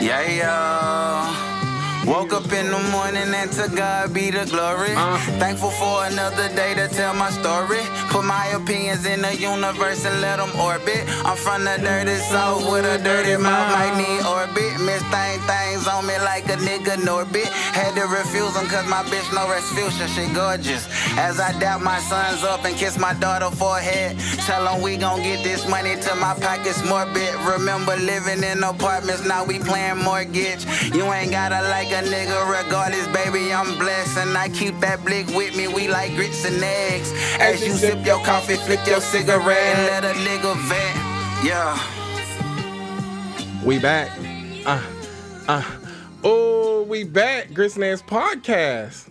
Yeah, yo. Woke up in the morning and to God be the glory. Thankful for another day to tell my story. Put my opinions in the universe and let them orbit. I'm from the dirty south with a dirty mouth, might need orbit. Miss things on me like a nigga Norbit. Had to refuse them cause my bitch no refusion, she gorgeous. As I dap my sons up and kiss my daughter forehead. Tell them we gon' get this money till my pockets morbid. Remember living in apartments, now we playing mortgage. You ain't gotta like a nigga regardless, baby, I'm blessed. And I keep that blick with me, we like grits and eggs. As you sip your coffee, flick your cigarette, and let a nigga vent, yeah. We back. We back. Grits and Eggs Podcast.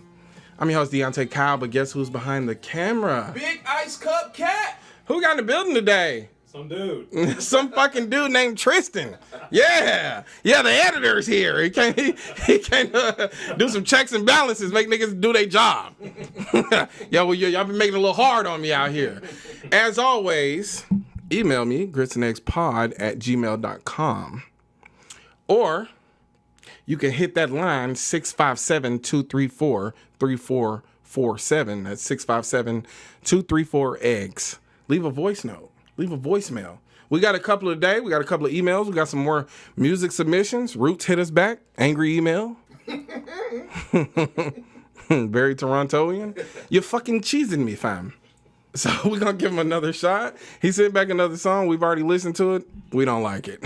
I'm your host, Deontay Kyle, but guess who's behind the camera? Big Ice Cup Cat. Who got in the building today? Some dude. Some fucking dude named Tristan. Yeah, the editor's here. He can't do some checks and balances, make niggas do their job. Y'all been making it a little hard on me out here. As always, email me, gritsandeggspod@gmail.com. Or you can hit that line, 657-234-3447. That's 657-234-EGGS. Leave a voice note. Leave a voicemail. We got a couple today. We got a couple of emails. We got some more music submissions. Roots hit us back. Angry email. Very Torontoian. You're fucking cheesing me, fam. So we're going to give him another shot. He sent back another song. We've already listened to it. We don't like it.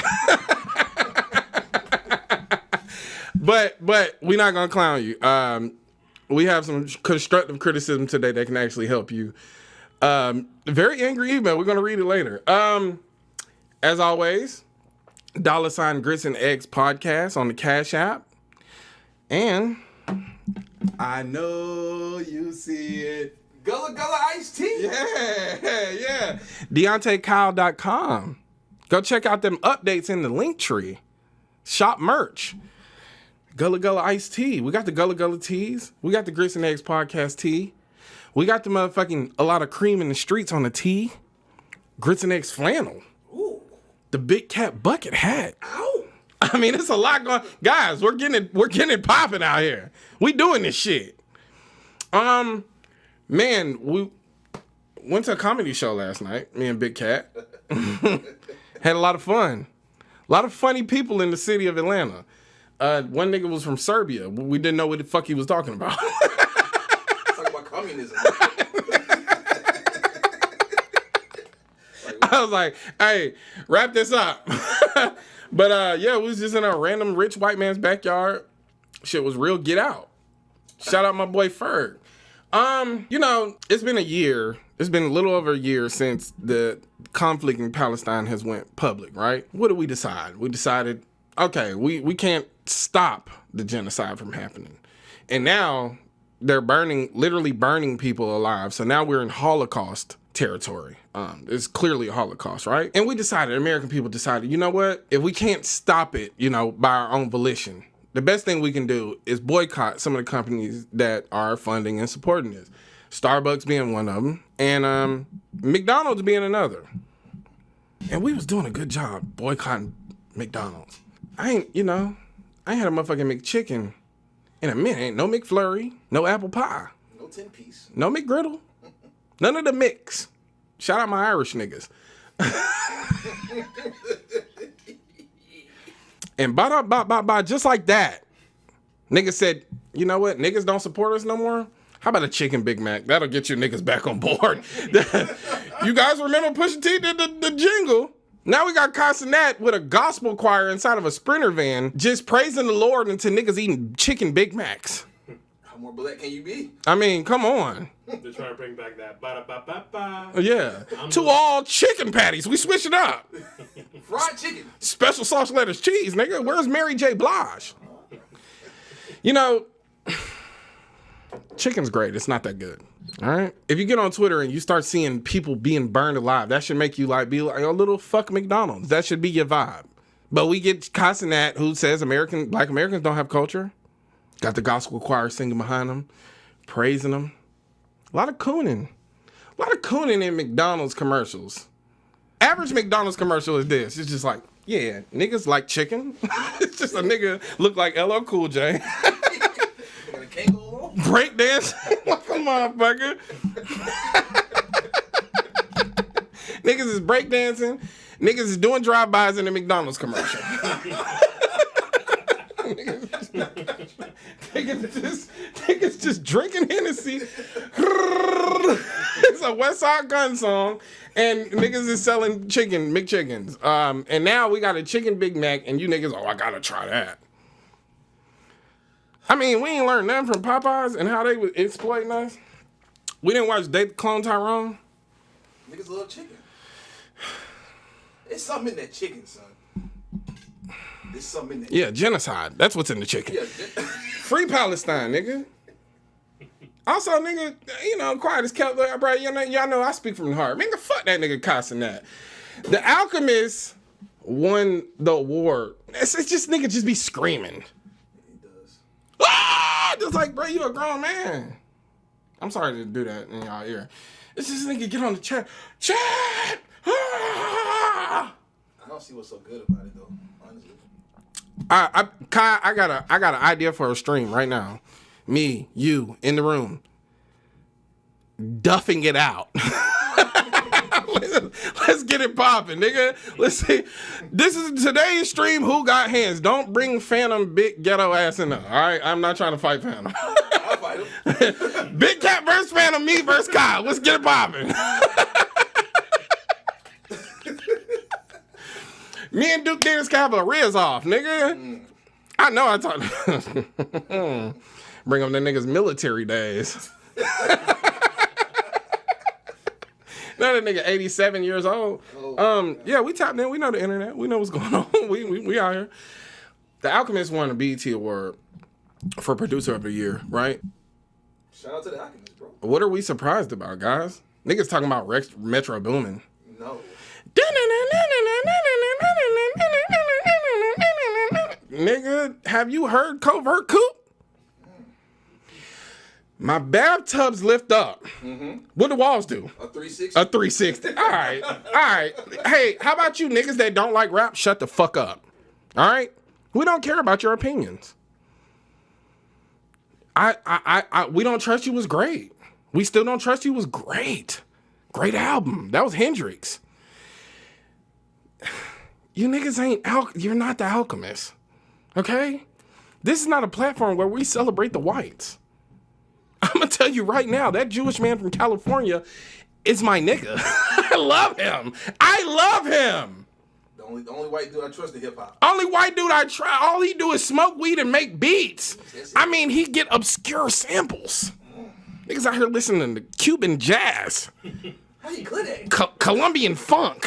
But we're not going to clown you. We have some constructive criticism today that can actually help you. Very angry email. We're going to read it later. As always, $ Grits and Eggs Podcast on the Cash App. And I know you see it. Gullah Gullah Iced Tea. Yeah. DeontayKyle.com. Go check out them updates in the link tree. Shop merch. Gullah Gullah Iced Tea. We got the Gullah Gullah teas. We got the Grits and Eggs Podcast tea. We got the motherfucking a lot of cream in the streets on the tee. Grits and Eggs flannel. Ooh. The Big Cat bucket hat. Ow. I mean, it's a lot going. Guys, we're getting it popping out here. We doing this shit. Man, we went to a comedy show last night. Me and Big Cat had a lot of fun. A lot of funny people in the city of Atlanta. One nigga was from Serbia. We didn't know what the fuck he was talking about. Communism. I was like, hey, wrap this up. But yeah, we was just in a random rich white man's backyard. Shit was real get out. Shout out my boy Ferg. It's been a year. It's been a little over a year since the conflict in Palestine has went public, right? What did we decide? We decided, okay, we can't stop the genocide from happening. And now they're literally burning people alive. So now we're in Holocaust territory. It's clearly a Holocaust, right? And American people decided, you know what? If we can't stop it, by our own volition, the best thing we can do is boycott some of the companies that are funding and supporting this. Starbucks being one of them, and McDonald's being another. And we was doing a good job boycotting McDonald's. I ain't had a motherfucking McChicken in a minute. Ain't no McFlurry, no apple pie. No 10-piece. No McGriddle. None of the mix. Shout out my Irish niggas. And just like that, niggas said, you know what? Niggas don't support us no more. How about a chicken Big Mac? That'll get you niggas back on board. You guys remember Pusha T did the jingle? Now we got Casanat with a gospel choir inside of a Sprinter van just praising the Lord until niggas eating chicken Big Macs. How more black can you be? I mean, come on. They're trying to bring back that ba-da-ba-ba-ba. Yeah. All chicken patties. We switch it up. Fried chicken. Special sauce, lettuce, cheese, nigga. Where's Mary J. Blige? Chicken's great. It's not that good. All right? If you get on Twitter and you start seeing people being burned alive, that should make you be like a little fuck McDonald's. That should be your vibe. But we get Casanat, who says Black Americans don't have culture. Got the gospel choir singing behind them, praising them. A lot of cooning in McDonald's commercials. average McDonald's commercial is this. It's just like, yeah, niggas like chicken. It's just a nigga look like LL Cool J. Break dance like a motherfucker. Niggas is break dancing. Niggas is doing drive-bys in the McDonald's commercial. niggas just drinking Hennessy. It's a West Side Gun song. And niggas is selling McChickens. And now we got a chicken Big Mac, and you niggas, I gotta try that. I mean, we ain't learned nothing from Popeyes and how they was exploiting us. We didn't watch Date the Clone Tyrone. Niggas love chicken. There's something in that chicken, son. There's something in that. Yeah, genocide. That's what's in the chicken. Yeah, Free Palestine, nigga. Also, nigga, quiet as kept, bro. Y'all know I speak from the heart. Nigga, fuck that nigga cussing that. The Alchemist won the award. It's just nigga just be screaming. he does. Ah! Just like, bro, you a grown man. I'm sorry to do that in y'all ear. It's just nigga get on the chat. Chat! Ah! I don't see what's so good about it though, honestly. Kai, I got an idea for a stream right now. Me, you, in the room. Duffing it out. Let's get it popping, nigga. Let's see. This is today's stream. Who got hands? Don't bring Phantom big ghetto ass in there. All right, I'm not trying to fight Phantom. I'll fight him. Big Cat versus Phantom, me versus Kyle. Let's get it popping. Me and Duke Dennis can have a Riz off, nigga. I know I talked. Bring up the niggas' military days. Now that nigga 87 years old. Yeah, we tapped in. We know the internet. We know what's going on. We out here. The Alchemist won a BET award for producer of the year, right? Shout out to the Alchemist, bro. What are we surprised about, guys? Niggas talking about Metro Boomin. No. Nigga, have you heard Covert Coupe? My bathtubs lift up. What do walls do? A 360. A 360. All right. Hey, how about you niggas that don't like rap? Shut the fuck up. All right? We don't care about your opinions. We don't trust you was great. We still don't trust you was great. Great album. That was Hendrix. You niggas you're not the Alchemist. Okay? This is not a platform where we celebrate the whites. I'm gonna tell you right now, that Jewish man from California is my nigga. I love him. The only white dude I trust in hip hop. Only white dude I try. All he do is smoke weed and make beats. I mean, he get obscure samples. Niggas out here listening to Cuban jazz. How you clear that? Colombian funk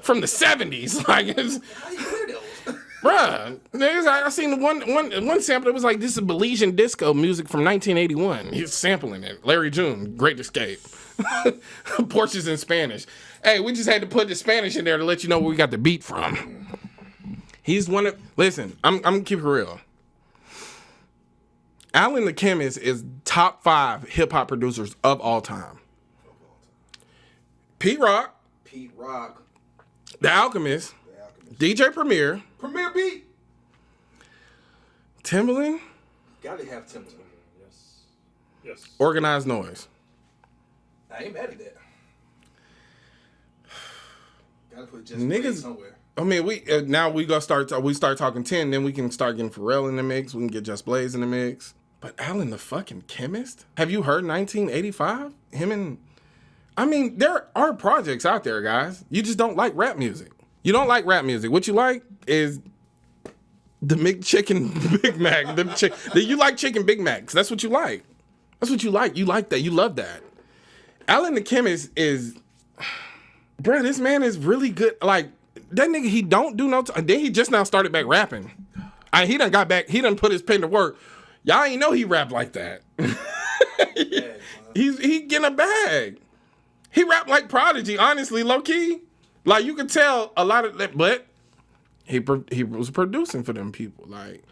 from the 70s. Like, How you clear those? bruh, niggas, I seen one sample that was like, this is Belizean disco music from 1981. He's sampling it. Larry June, Great Escape. Porsches in Spanish. Hey, we just had to put the Spanish in there to let you know where we got the beat from. He's one of, listen, I'm gonna keep it real. Alan the Chemist is top 5 hip hop producers of all time. Pete Rock, The Alchemist, DJ Premier, Beat. Timbaland, Gotta have Timbaland. Yes. Organized Noise. I ain't mad at that. Gotta put Just Niggas- Blaze somewhere. I mean, we start talking 10, then we can start getting Pharrell in the mix. We can get Just Blaze in the mix. But Alan the fucking Chemist? Have you heard 1985? I mean, there are projects out there, guys. You just don't like rap music. You don't like rap music. What you like is the McChicken Big Mac. You like chicken Big Macs. That's what you like. That's what you like. You like that. You love that. Alan the Chemist is... Bruh, this man is really good. Like, that nigga, he don't do no... Then he just now started back rapping. He done got back... He done put his pen to work. Y'all ain't know he rap like that. He getting a bag. He rap like Prodigy, honestly, low key. Like, you could tell a lot of that, but he was producing for them people, like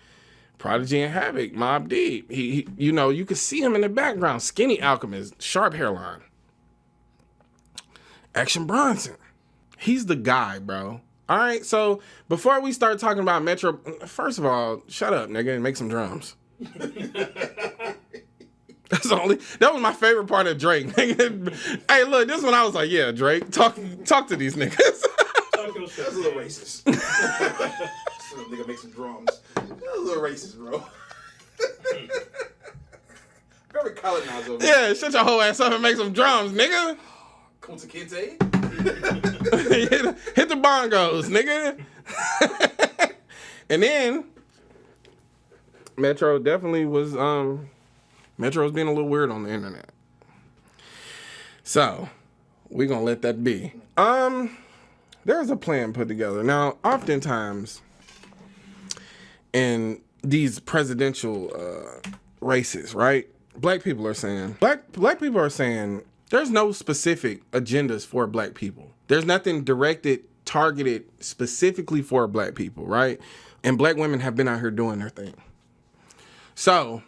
Prodigy and Havoc, Mobb Deep. He you could see him in the background, skinny Alchemist, sharp hairline. Action Bronson. He's the guy, bro. All right, so before we start talking about Metro, first of all, shut up, nigga, and make some drums. That was my favorite part of Drake. Nigga. Hey, look, this one I was like, yeah, Drake, talk to these niggas. That's a little racist. So nigga make some drums. That's a little racist, bro. Very colonized over Yeah, shut your whole ass up and make some drums, nigga. Kunta Kinte. Hit the bongos, nigga. And then Metro definitely was Metro was being a little weird on the internet. So we're gonna let that be. There's a plan put together. Now, oftentimes in these presidential races, right? Black people are saying there's no specific agendas for black people. There's nothing directed, targeted specifically for black people, right? And black women have been out here doing their thing. So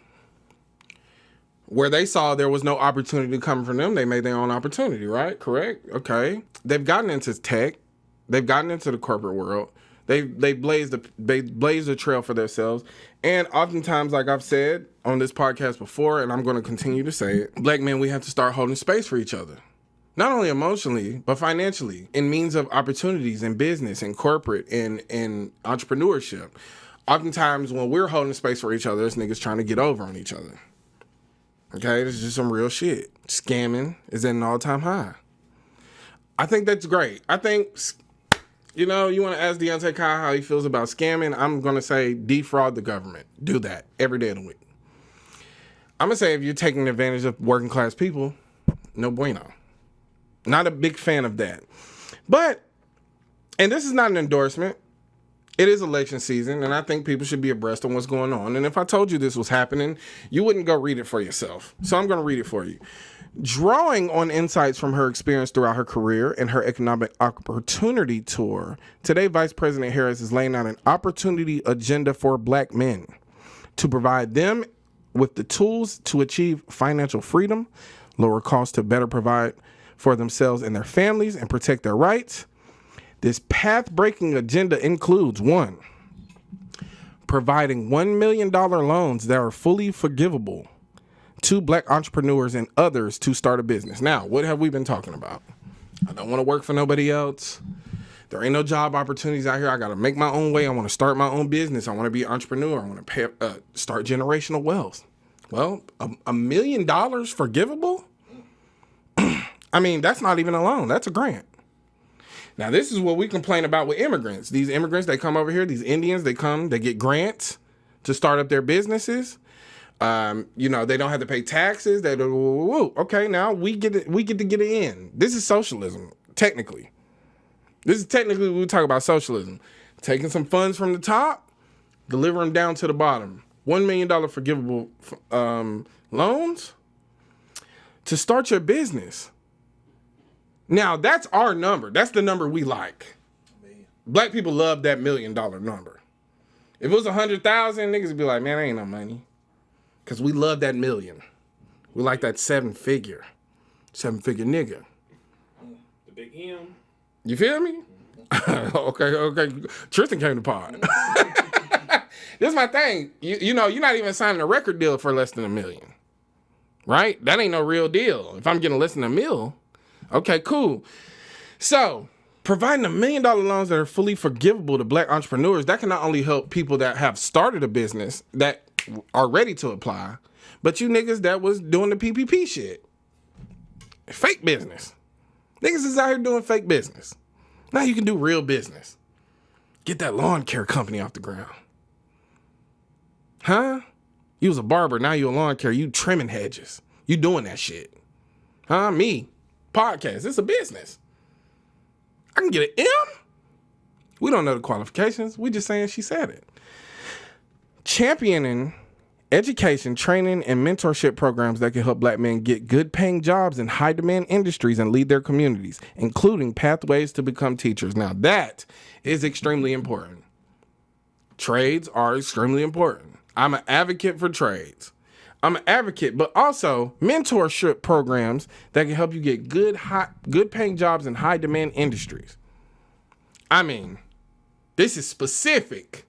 where they saw there was no opportunity coming from them, they made their own opportunity, right? Correct? Okay. They've gotten into tech. They've gotten into the corporate world. They blazed a trail for themselves. And oftentimes, like I've said on this podcast before, and I'm going to continue to say it, black men, we have to start holding space for each other. Not only emotionally, but financially, in means of opportunities in business, in corporate, in entrepreneurship. Oftentimes, when we're holding space for each other, there's niggas trying to get over on each other. Okay, this is just some real shit. Scamming is at an all-time high. I think that's great. I think, you know, you want to ask Deontay Kyle how he feels about scamming. I'm going to say defraud the government. Do that every day of the week. I'm going to say if you're taking advantage of working class people, no bueno. Not a big fan of that. But, and this is not an endorsement. It is election season, and I think people should be abreast of what's going on. And if I told you this was happening, you wouldn't go read it for yourself. So I'm going to read it for you. Drawing on insights from her experience throughout her career and her economic opportunity tour, today Vice President Harris is laying out an opportunity agenda for black men to provide them with the tools to achieve financial freedom, lower costs to better provide for themselves and their families, and protect their rights. This path-breaking agenda includes 1, providing $1 million loans that are fully forgivable to black entrepreneurs and others to start a business. Now, what have we been talking about? I don't want to work for nobody else. There ain't no job opportunities out here. I got to make my own way. I want to start my own business. I want to be an entrepreneur. I want to start generational wealth. Well, $1 million forgivable? I mean, that's not even a loan. That's a grant. Now, this is what we complain about with immigrants. These immigrants, they come over here. These Indians, they come, they get grants to start up their businesses. You know, they don't have to pay taxes. They do, okay, now we get to get it in. This is socialism, technically. This is technically what we talk about socialism. Taking some funds from the top, deliver them down to the bottom. $1 million forgivable loans to start your business. Now, that's our number. That's the number we like. Black people love that $1 million number. If it was 100,000, niggas would be like, man, that ain't no money. Because we love that million. We like that seven-figure nigga. The big M. You feel me? Okay. Tristan came to pod. This is my thing. You know, you're not even signing a record deal for less than $1 million. Right? That ain't no real deal. If I'm getting less than $1 million, okay, cool. So, providing $1 million loans that are fully forgivable to black entrepreneurs, that can not only help people that have started a business that are ready to apply, but you niggas that was doing the PPP shit. Fake business. Niggas is out here doing fake business. Now you can do real business. Get that lawn care company off the ground. Huh? You was a barber, now you a lawn care. You trimming hedges. You doing that shit. Huh? Me. Podcast. It's a business. I can get an M? We don't know the qualifications. We just saying she said it. Championing education, training, and mentorship programs that can help black men get good paying jobs in high demand industries and lead their communities, including pathways to become teachers. Now that is extremely important. Trades are extremely important. I'm an advocate for trades. I'm an advocate, but also mentorship programs that can help you get good paying jobs in high demand industries. I mean, this is specific.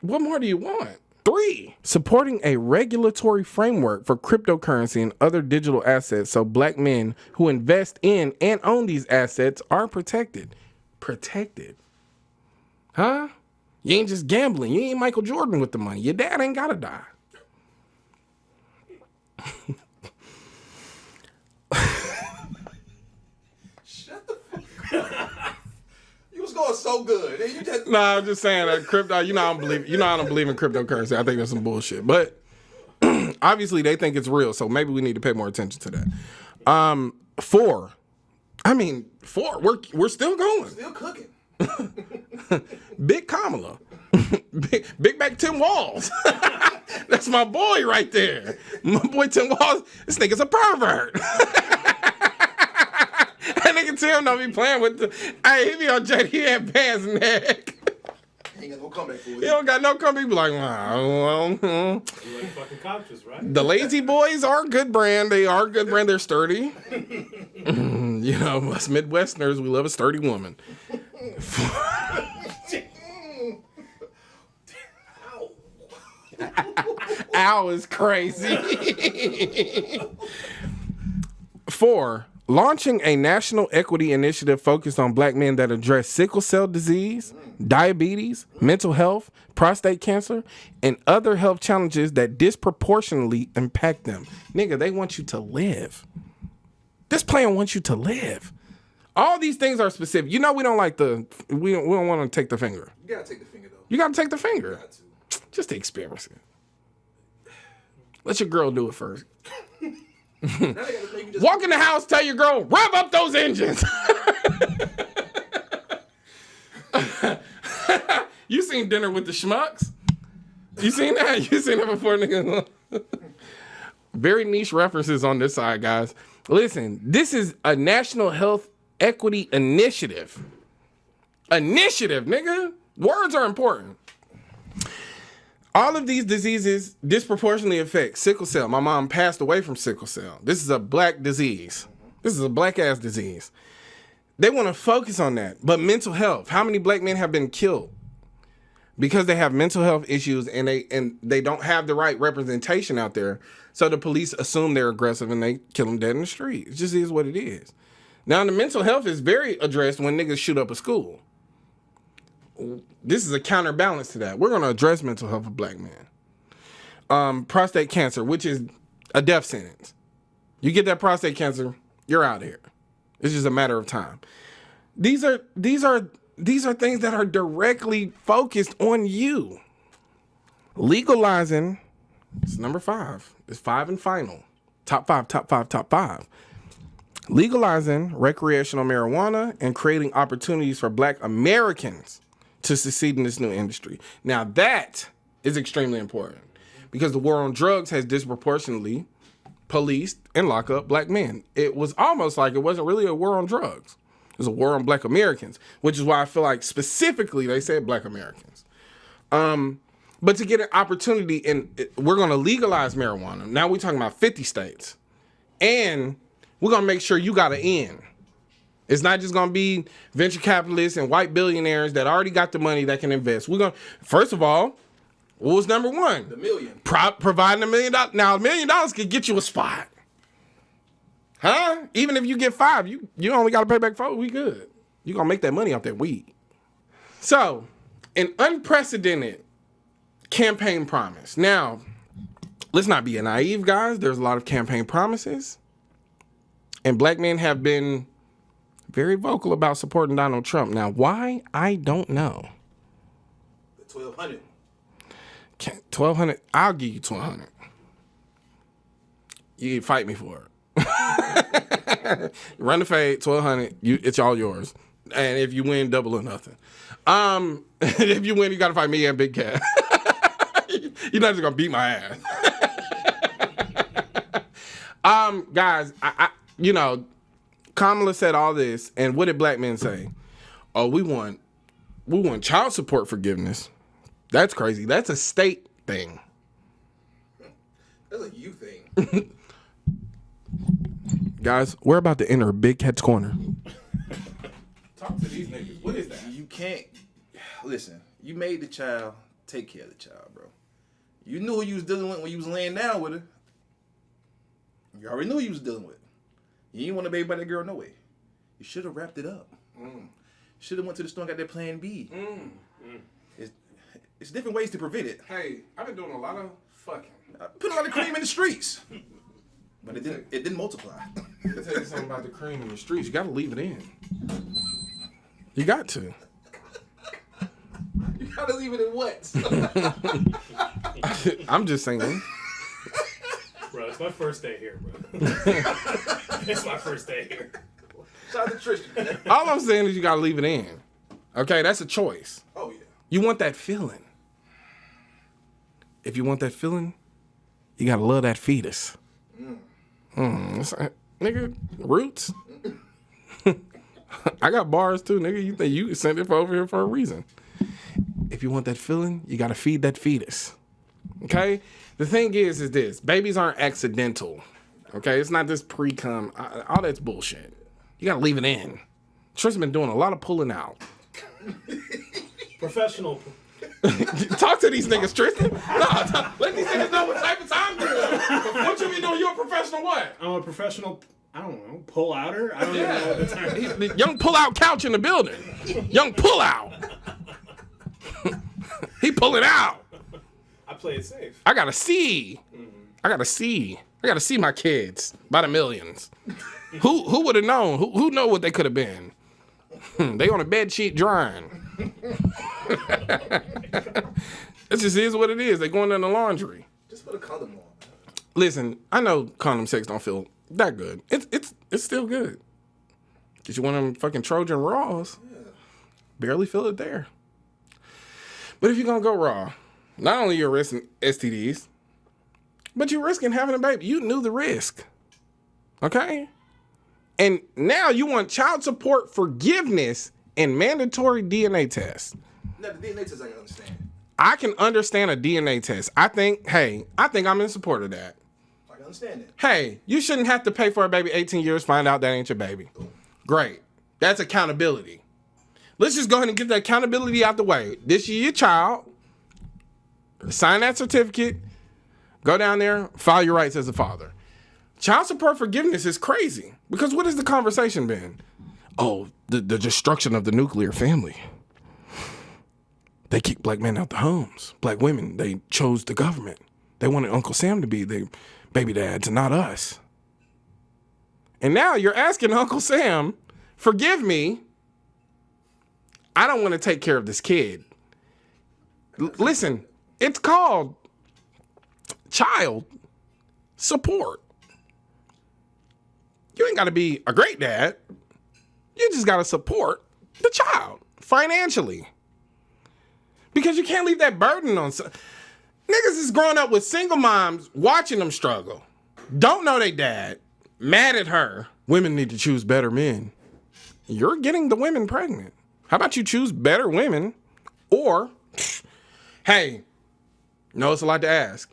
What more do you want? 3, supporting a regulatory framework for cryptocurrency and other digital assets so black men who invest in and own these assets are protected. Protected. Huh? You ain't just gambling. You ain't Michael Jordan with the money. Your dad ain't gotta die. Shut the fuck up. You was going so good. And you just... No, I'm just saying that crypto, I don't believe in cryptocurrency. I think that's some bullshit. But obviously they think it's real, so maybe we need to pay more attention to that. 4. I mean, 4. We're still going. Still cooking. Big Kamala. Big Back Tim Walls. That's my boy right there. My boy Tim Walls. This nigga's a pervert. That nigga Tim don't be playing with the... Hey, he be on JD headbands neck. He ain't got no comeback for it. He don't got no comeback. He be like, well, You like fucking couches, right? The Lazy Boys are a good brand. They are a good brand. They're sturdy. You know, us Midwesterners, we love a sturdy woman. Ow is crazy. 4, launching a national equity initiative focused on black men that address sickle cell disease, diabetes, mental health, prostate cancer, and other health challenges that disproportionately impact them. Nigga, they want you to live. This plan wants you to live. All these things are specific. You know we don't like we don't want to take the finger. You gotta take the finger, though. You gotta take the finger. You got to. Just to experience it. Let your girl do it first. Now they gotta make you just... Walk in the house, tell your girl, rev up those engines. You seen Dinner with the Schmucks? You seen that? You seen that before, nigga? Very niche references on this side, guys. Listen, this is a national health equity initiative. Initiative, nigga. Words are important. All of these diseases disproportionately affect sickle cell. My mom passed away from sickle cell. This is a black disease. This is a black ass disease. They want to focus on that. But mental health, how many black men have been killed because they have mental health issues and they don't have the right representation out there? So the police assume they're aggressive and they kill them dead in the street. It just is what it is. Now the mental health is very addressed when niggas shoot up a school. This is a counterbalance to that. We're going to address mental health of black men. Prostate cancer, which is a death sentence. You get that prostate cancer, you're out of here. It's just a matter of time. These are things that are directly focused on you. Legalizing, it's number 5. It's 5 and final. Top 5. Legalizing recreational marijuana and creating opportunities for black Americans to succeed in this new industry. Now that is extremely important because the war on drugs has disproportionately policed and locked up black men. It was almost like it wasn't really a war on drugs. It was a war on black Americans, which is why I feel like specifically they said black Americans. But to get an opportunity, and we're going to legalize marijuana. Now we're talking about 50 states. And we're going to make sure you got an end. It's not just going to be venture capitalists and white billionaires that already got the money that can invest. We're going to, first of all, what was number 1? The million. Providing $1 million. Now, $1 million could get you a spot. Huh? Even if you get 5, you only got to pay back 4. We good. You're going to make that money off that weed. So, an unprecedented campaign promise. Now, let's not be naive, guys. There's a lot of campaign promises. And black men have been very vocal about supporting Donald Trump. Now, why? I don't know. The 1,200. 1,200. I'll give you 1,200. You fight me for it. Run the fade, 1,200. It's all yours. And if you win, double or nothing. If you win, you got to fight me and Big Cat. You're not just gonna beat my ass. Guys, I Kamala said all this, and what did black men say? Oh, we want child support forgiveness. That's crazy. That's a state thing. That's a you thing. Guys, we're about to enter Big Cat's corner. Talk to these niggas. What is that? You can't listen. You made the child. Take care of the child, bro. You knew who you was dealing with when you was laying down with her. You already knew who you was dealing with. You didn't want to baby by that girl no way. You should have wrapped it up. Should have went to the store and got that plan B. It's different ways to prevent it. Hey, I've been doing a lot of fucking. I put a lot of cream in the streets, but it didn't multiply. Let me tell you something about the cream in the streets. You got to leave it in. You got to. You gotta leave it in what? I'm just saying. Bro, it's my first day here, bro. It's my first day here. Shout out to Tristan. All I'm saying is you got to leave it in. Okay, that's a choice. Oh yeah. You want that feeling. If you want that feeling, you got to love that fetus. Nigga, roots. I got bars too, nigga. You think you sent it over here for a reason. If you want that feeling, you got to feed that fetus. Okay? The thing is this. Babies aren't accidental. Okay? It's not this pre-cum. All that's bullshit. You got to leave it in. Tristan's been doing a lot of pulling out. Professional. Talk to these niggas, Tristan. No, let these niggas know what type of time you're doing. What you be doing? You're a professional what? I'm a professional, I don't know, pull-outer? I don't even know what the term is. The young pull-out couch in the building. Young pull-out. He pulling out. I play it safe. I gotta see. I gotta see my kids by the millions. Who would have known? Who know what they could have been? They on a bed sheet drying. It just is what it is. They going in the laundry. Just put a condom on. Listen, I know condom sex don't feel that good. It's still good. Get you one of them fucking Trojan Raws. Yeah. Barely feel it there. But if you're gonna go raw, not only you're risking STDs, but you're risking having a baby. You knew the risk. Okay? And now you want child support forgiveness and mandatory DNA tests. No, the DNA test I can understand. I can understand a DNA test. I think I'm in support of that. I can understand that. Hey, you shouldn't have to pay for a baby 18 years, find out that ain't your baby. Great. That's accountability. Let's just go ahead and get the accountability out the way. This is your child. Sign that certificate. Go down there, file your rights as a father. Child support forgiveness is crazy. Because what has the conversation been? Oh, the destruction of the nuclear family. They kicked black men out the homes. Black women, they chose the government. They wanted Uncle Sam to be their baby dads and not us. And now you're asking Uncle Sam, forgive me, I don't want to take care of this kid. Listen, it's called child support. You ain't got to be a great dad. You just got to support the child financially. Because you can't leave that burden on niggas is growing up with single moms watching them struggle. Don't know they dad. Mad at her. Women need to choose better men. You're getting the women pregnant. How about you choose better women? Or, hey, no, it's a lot to ask.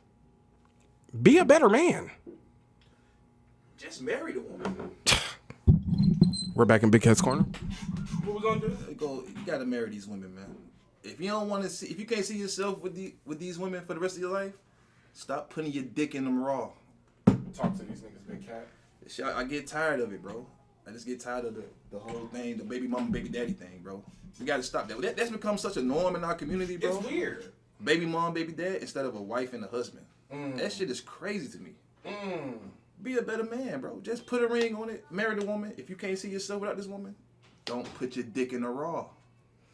Be a better man. Just marry the woman. We're back in Big Head's Corner. What we gonna do? You gotta marry these women, man. If you don't want to see, if you can't see yourself with these women for the rest of your life, stop putting your dick in them raw. Talk to these niggas, Big Cat. I get tired of it, bro. I just get tired of the whole thing, the baby mama, baby daddy thing, bro. We gotta stop that. That's become such a norm in our community, bro. It's weird. Baby mom, baby dad, instead of a wife and a husband. That shit is crazy to me. Be a better man, bro. Just put a ring on it. Marry the woman. If you can't see yourself without this woman, don't put your dick in the raw.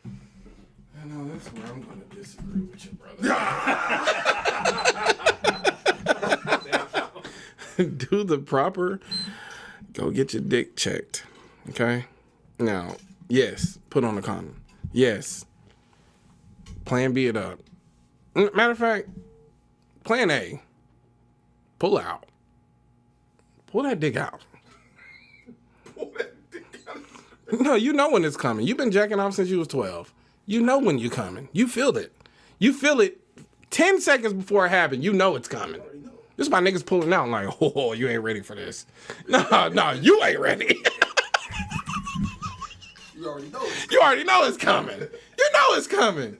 I know that's where I'm gonna disagree with you, brother. Do the proper. Go get your dick checked. Okay? Now, yes, put on a condom. Yes. Plan B it up. Matter of fact, plan A. Pull out. Pull that dick out. Pull that dick out. No, you know when it's coming. You've been jacking off since you was 12. You know when you're coming. You feel it. You feel it 10 seconds before it happened. You know it's coming. This is my niggas pulling out like, oh, you ain't ready for this. No, you ain't ready. You already know it's You already know it's coming. You know it's coming.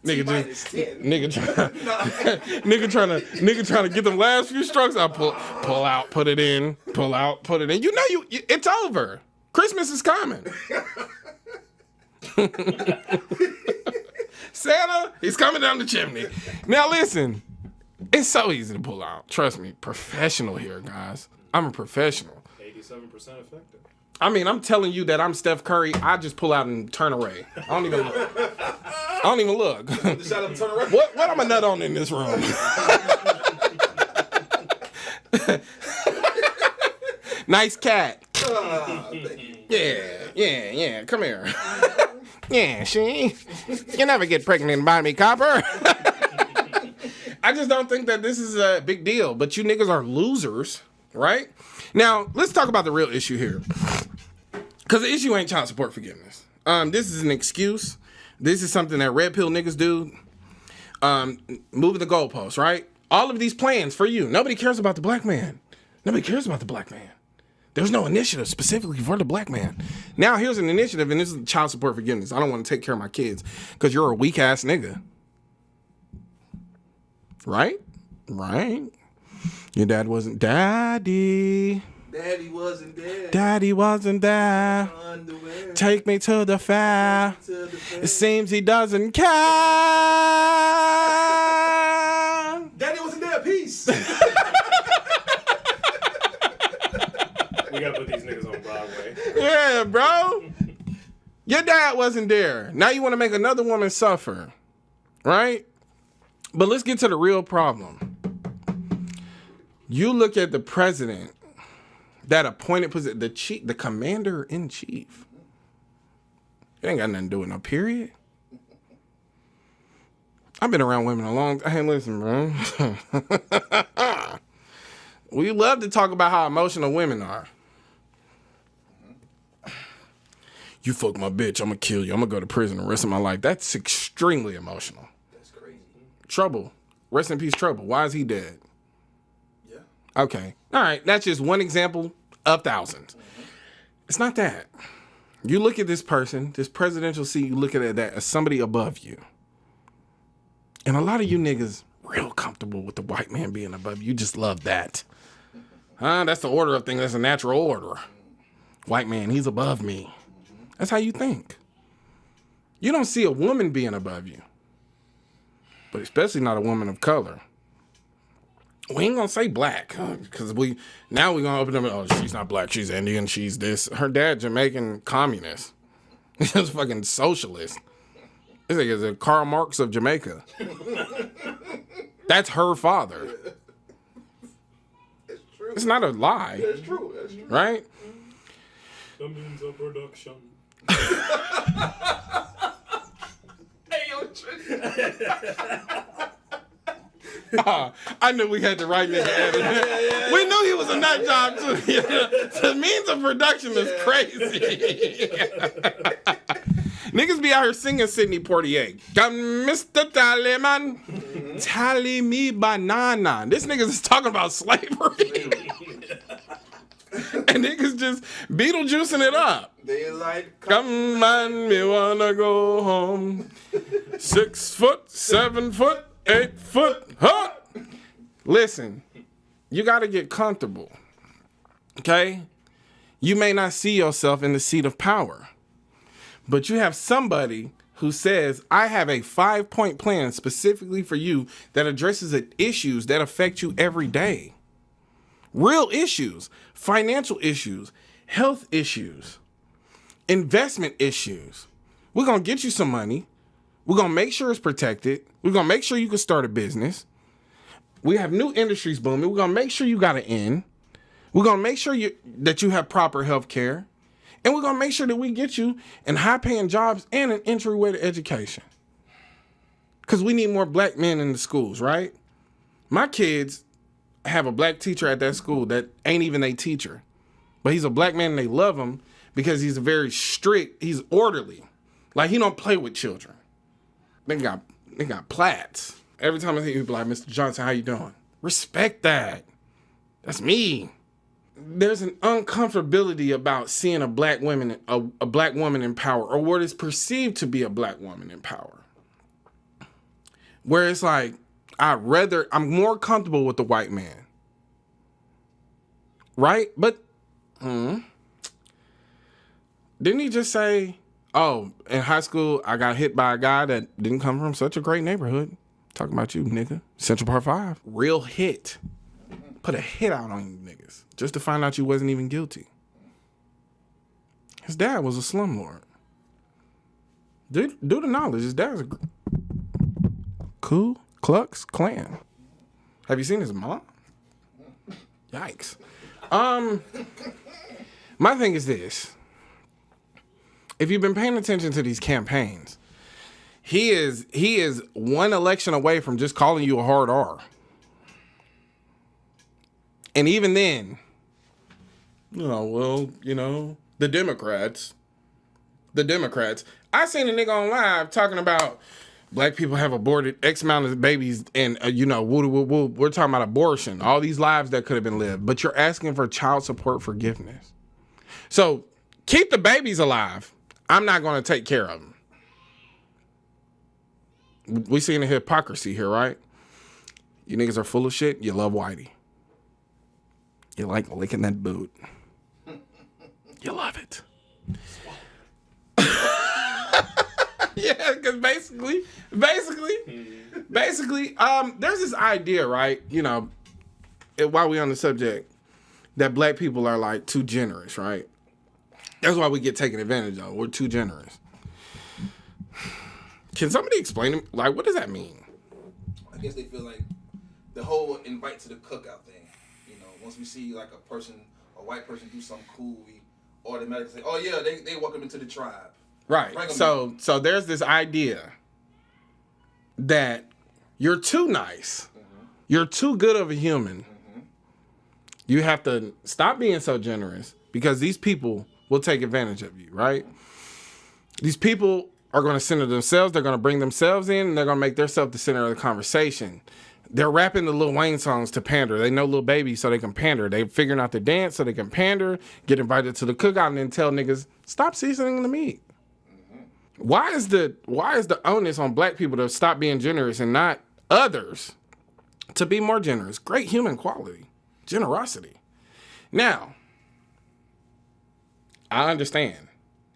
Nigga minus 10. nigga trying to get them last few strokes. I pull out, put it in, pull out, put it in. You know it's over. Christmas is coming. Santa, he's coming down the chimney. Now listen, it's so easy to pull out. Trust me, professional here, guys. I'm a professional. 87% effective. I mean, I'm telling you that I'm Steph Curry. I just pull out and turn away. I don't even look. Shut up, turn around. What I'm a nut on in this room? Nice cat. Thank you. Yeah. Come here. Yeah, she. You never get pregnant by me, copper. I just don't think that this is a big deal. But you niggas are losers, right? Now, let's talk about the real issue here. Because the issue ain't child support forgiveness. This is an excuse. This is something that red pill niggas do. Moving the goalposts, right? All of these plans for you. Nobody cares about the black man. Nobody cares about the black man. There's no initiative specifically for the black man. Now here's an initiative, and this is child support forgiveness. I don't want to take care of my kids because you're a weak ass nigga. Right? Your dad wasn't daddy. Daddy wasn't there. Daddy wasn't there. Underwear. Take me to the fair. To the fair. It seems he doesn't care. Daddy wasn't there. Peace. We gotta put these niggas on Broadway. Yeah, bro. Your dad wasn't there. Now you want to make another woman suffer, right? But let's get to the real problem. You look at the president, that appointed position, the commander in chief. It ain't got nothing to do with no period. I've been around women a long time. Hey, listen, bro. We love to talk about how emotional women are. You fuck my bitch, I'm gonna kill you. I'm gonna go to prison the rest of my life. That's extremely emotional. That's crazy. Trouble. Rest in peace, Trouble. Why is he dead? Yeah. Okay. All right. That's just one example of thousands. It's not that. You look at this person, this presidential seat, you look at that as somebody above you. And a lot of you niggas real comfortable with the white man being above you. You just love that. That's the order of things. That's a natural order. White man, he's above me. That's how you think. You don't see a woman being above you. But especially not a woman of color. We ain't gonna say black, because we're gonna open up. Oh, she's not black. She's Indian. She's this. Her dad Jamaican communist. He's fucking socialist. This nigga is a Karl Marx of Jamaica. That's her father. That's true. It's not a lie, That's true. That's true. right? The means of production. Hey, yo, Trish. I knew we had the right nigga edit. We knew he was a nut job too. The means of production is crazy. Niggas be out here singing Sidney Poitier. Come, Mr. Tallyman, tally me banana. This niggas is talking about slavery. And niggas just Beetlejuicing it up. They like Come on, me wanna go home. 6 foot, 7 foot, 8 foot, huh? Listen, you gotta get comfortable, okay? You may not see yourself in the seat of power, but you have somebody who says, I have a 5-point plan specifically for you that addresses issues that affect you every day. Real issues, financial issues, health issues, investment issues. We're going to get you some money. We're going to make sure it's protected. We're going to make sure you can start a business. We have new industries booming. We're going to make sure you got an in. We're going to make sure that you have proper health care. And we're going to make sure that we get you in high-paying jobs and an entryway to education. Because we need more black men in the schools, right? My kids have a black teacher at that school that ain't even a teacher. But he's a black man and they love him because he's very strict. He's orderly. Like, he don't play with children. They got plats. Every time I see people like, Mr. Johnson, how you doing? Respect that. That's me. there's an uncomfortability about seeing a black woman in power, or what is perceived to be a black woman in power. Where it's like, I'm more comfortable with the white man. Right? But didn't he just say, oh, in high school, I got hit by a guy that didn't come from such a great neighborhood? Talking about you, nigga. Central Park 5. Real hit. Put a hit out on you niggas just to find out you wasn't even guilty. His dad was a slumlord. Due to knowledge, his dad was a Ku Klux Klan. Have you seen his mom? Yikes. My thing is this. If you've been paying attention to these campaigns, he is one election away from just calling you a hard R. And even then, the Democrats. I seen a nigga on live talking about black people have aborted X amount of babies and, we're talking about abortion, all these lives that could have been lived, but you're asking for child support forgiveness. So keep the babies alive. I'm not going to take care of them. We seeing the hypocrisy here, right? You niggas are full of shit. You love Whitey. You like licking that boot. You love it. Yeah, because basically, there's this idea, right? While we on the subject, that black people are like too generous, right? That's why we get taken advantage of. We're too generous. Can somebody explain to me, like, what does that mean? I guess they feel like the whole invite to the cookout thing. Once we see like a white person do something cool, we automatically say, oh yeah, they welcome into the tribe. Right. So there's this idea that you're too nice. Mm-hmm. You're too good of a human. Mm-hmm. You have to stop being so generous because these people will take advantage of you, right? These people are going to center themselves. They're going to bring themselves in, and they're going to make themselves the center of the conversation. They're rapping the Lil Wayne songs to pander. They know Lil Baby so they can pander. They figuring out the dance so they can pander, get invited to the cookout, and then tell niggas, stop seasoning the meat. Mm-hmm. Why is the onus on black people to stop being generous and not others to be more generous? Great human quality. Generosity. Now, I understand,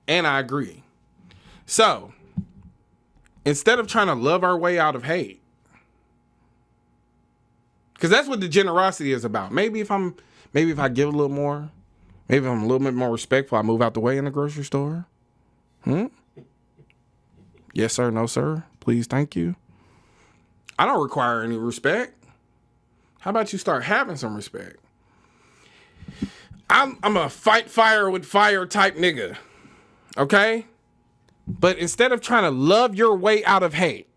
and I agree. So, instead of trying to love our way out of hate, because that's what the generosity is about. Maybe if I give a little more, maybe if I'm a little bit more respectful, I move out the way in the grocery store. Yes, sir. No, sir. Please, thank you. I don't require any respect. How about you start having some respect? I'm a fight fire with fire type nigga. Okay? But instead of trying to love your way out of hate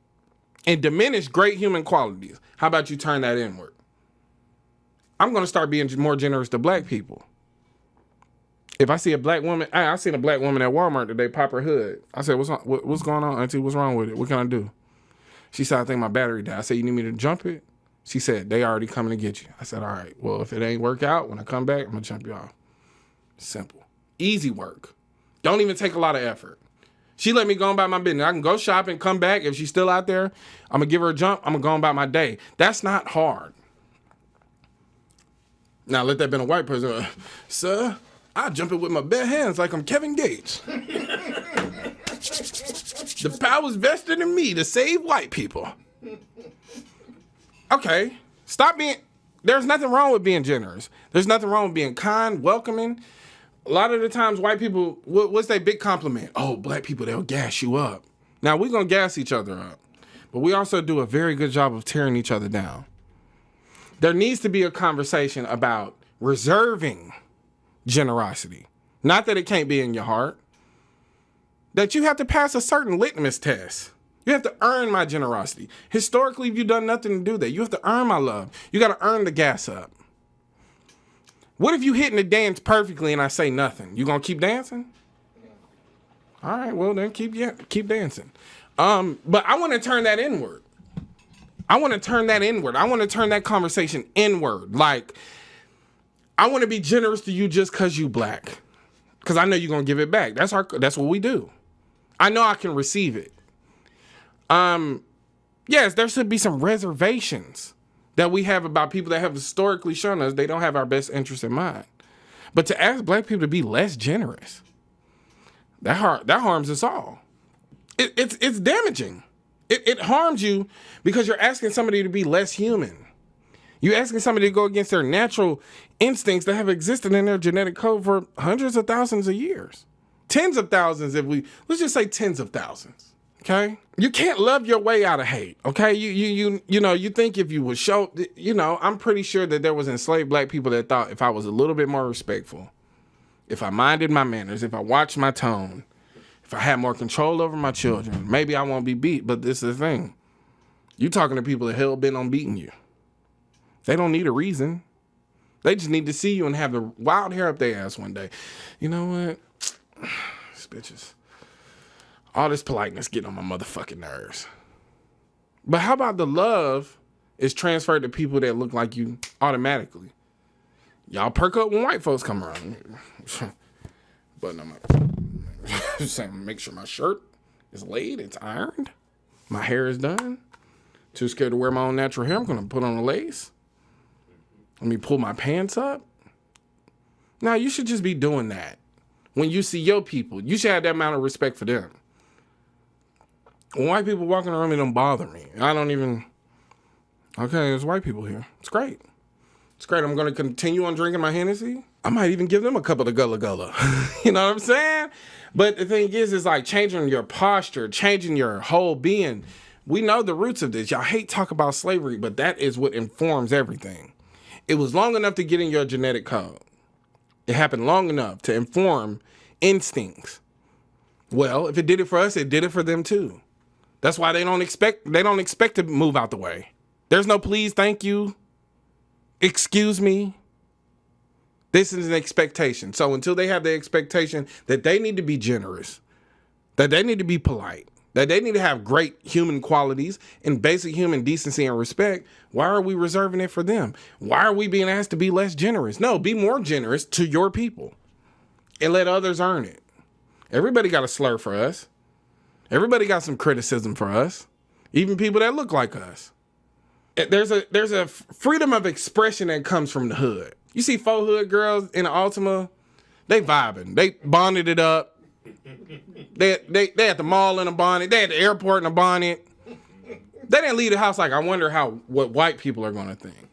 and diminish great human qualities, how about you turn that inward? I'm going to start being more generous to black people. If I see a black woman, I seen a black woman at Walmart today pop her hood. I said, what's going on, auntie? What's wrong with it? What can I do? She said, I think my battery died. I said, you need me to jump it? She said, they already coming to get you. I said, all right, well, if it ain't work out, when I come back, I'm going to jump you off. Simple. Easy work. Don't even take a lot of effort. She let me go about my business. I can go shopping, come back. If she's still out there, I'm going to give her a jump. I'm going to go about my day. That's not hard. Now, let that been a white person. Sir, I jump it with my bare hands like I'm Kevin Gates. The power's vested in me to save white people. Okay, stop being... There's nothing wrong with being generous. There's nothing wrong with being kind, welcoming. A lot of the times, white people, what's their big compliment? Oh, black people, they'll gas you up. Now, we're going to gas each other up. But we also do a very good job of tearing each other down. There needs to be a conversation about reserving generosity. Not that it can't be in your heart. That you have to pass a certain litmus test. You have to earn my generosity. Historically, you've done nothing to do that. You have to earn my love. You got to earn the gas up. What if you hitting the dance perfectly and I say nothing? You gonna keep dancing? All right, well then keep dancing. But I want to turn that inward. I want to turn that conversation inward. Like, I want to be generous to you just because you black. Because I know you're going to give it back. That's what we do. I know I can receive it. Yes, there should be some reservations that we have about people that have historically shown us they don't have our best interests in mind. But to ask black people to be less generous, that harms us all. It's damaging. It harms you because you're asking somebody to be less human. You're asking somebody to go against their natural instincts that have existed in their genetic code for hundreds of thousands of years. Tens of thousands, let's just say tens of thousands. Okay? You can't love your way out of hate. Okay? You think if you would show, I'm pretty sure that there was enslaved black people that thought if I was a little bit more respectful, if I minded my manners, if I watched my tone, if I had more control over my children, maybe I won't be beat. But this is the thing. You talking to people that hell bent on beating you. They don't need a reason. They just need to see you and have the wild hair up their ass one day. You know what? These bitches. All this politeness getting on my motherfucking nerves. But how about the love is transferred to people that look like you automatically? Y'all perk up when white folks come around. But I'm saying, make sure my shirt is laid, it's ironed, my hair is done. Too scared to wear my own natural hair, I'm gonna put on a lace. Let me pull my pants up. Now, you should just be doing that. When you see your people, you should have that amount of respect for them. When white people walking around, it don't bother me. I don't even, okay, there's white people here. It's great. It's great. I'm going to continue on drinking my Hennessy. I might even give them a cup of the Gullah Gullah. You know what I'm saying? But the thing is like changing your posture, changing your whole being. We know the roots of this. Y'all hate talk about slavery, but that is what informs everything. It was long enough to get in your genetic code. It happened long enough to inform instincts. Well, if it did it for us, it did it for them too. That's why they don't expect to move out the way. There's no please, thank you, excuse me. This is an expectation. So until they have the expectation that they need to be generous, that they need to be polite, that they need to have great human qualities and basic human decency and respect, why are we reserving it for them? Why are we being asked to be less generous? No, be more generous to your people and let others earn it. Everybody got a slur for us. Everybody got some criticism for us, even people that look like us. There's a freedom of expression that comes from the hood. You see 4 hood girls in the Altima, they vibing. They bonded it up. They at the mall in a bonnet. They at the airport in a bonnet. They didn't leave the house like, I wonder what white people are going to think.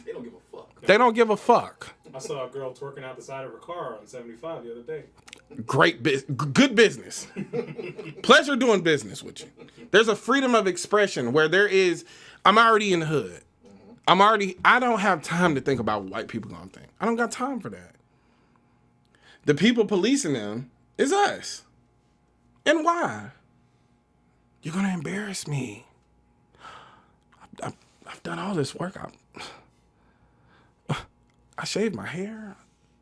They don't give a fuck. They don't give a fuck. I saw a girl twerking out the side of her car on 75 the other day. Good business. Pleasure doing business with you. There's a freedom of expression where I'm already in the hood. I don't have time to think about what white people gonna think. I don't got time for that. The people policing them is us. And why? You're gonna embarrass me. I've done all this work. I shaved my hair.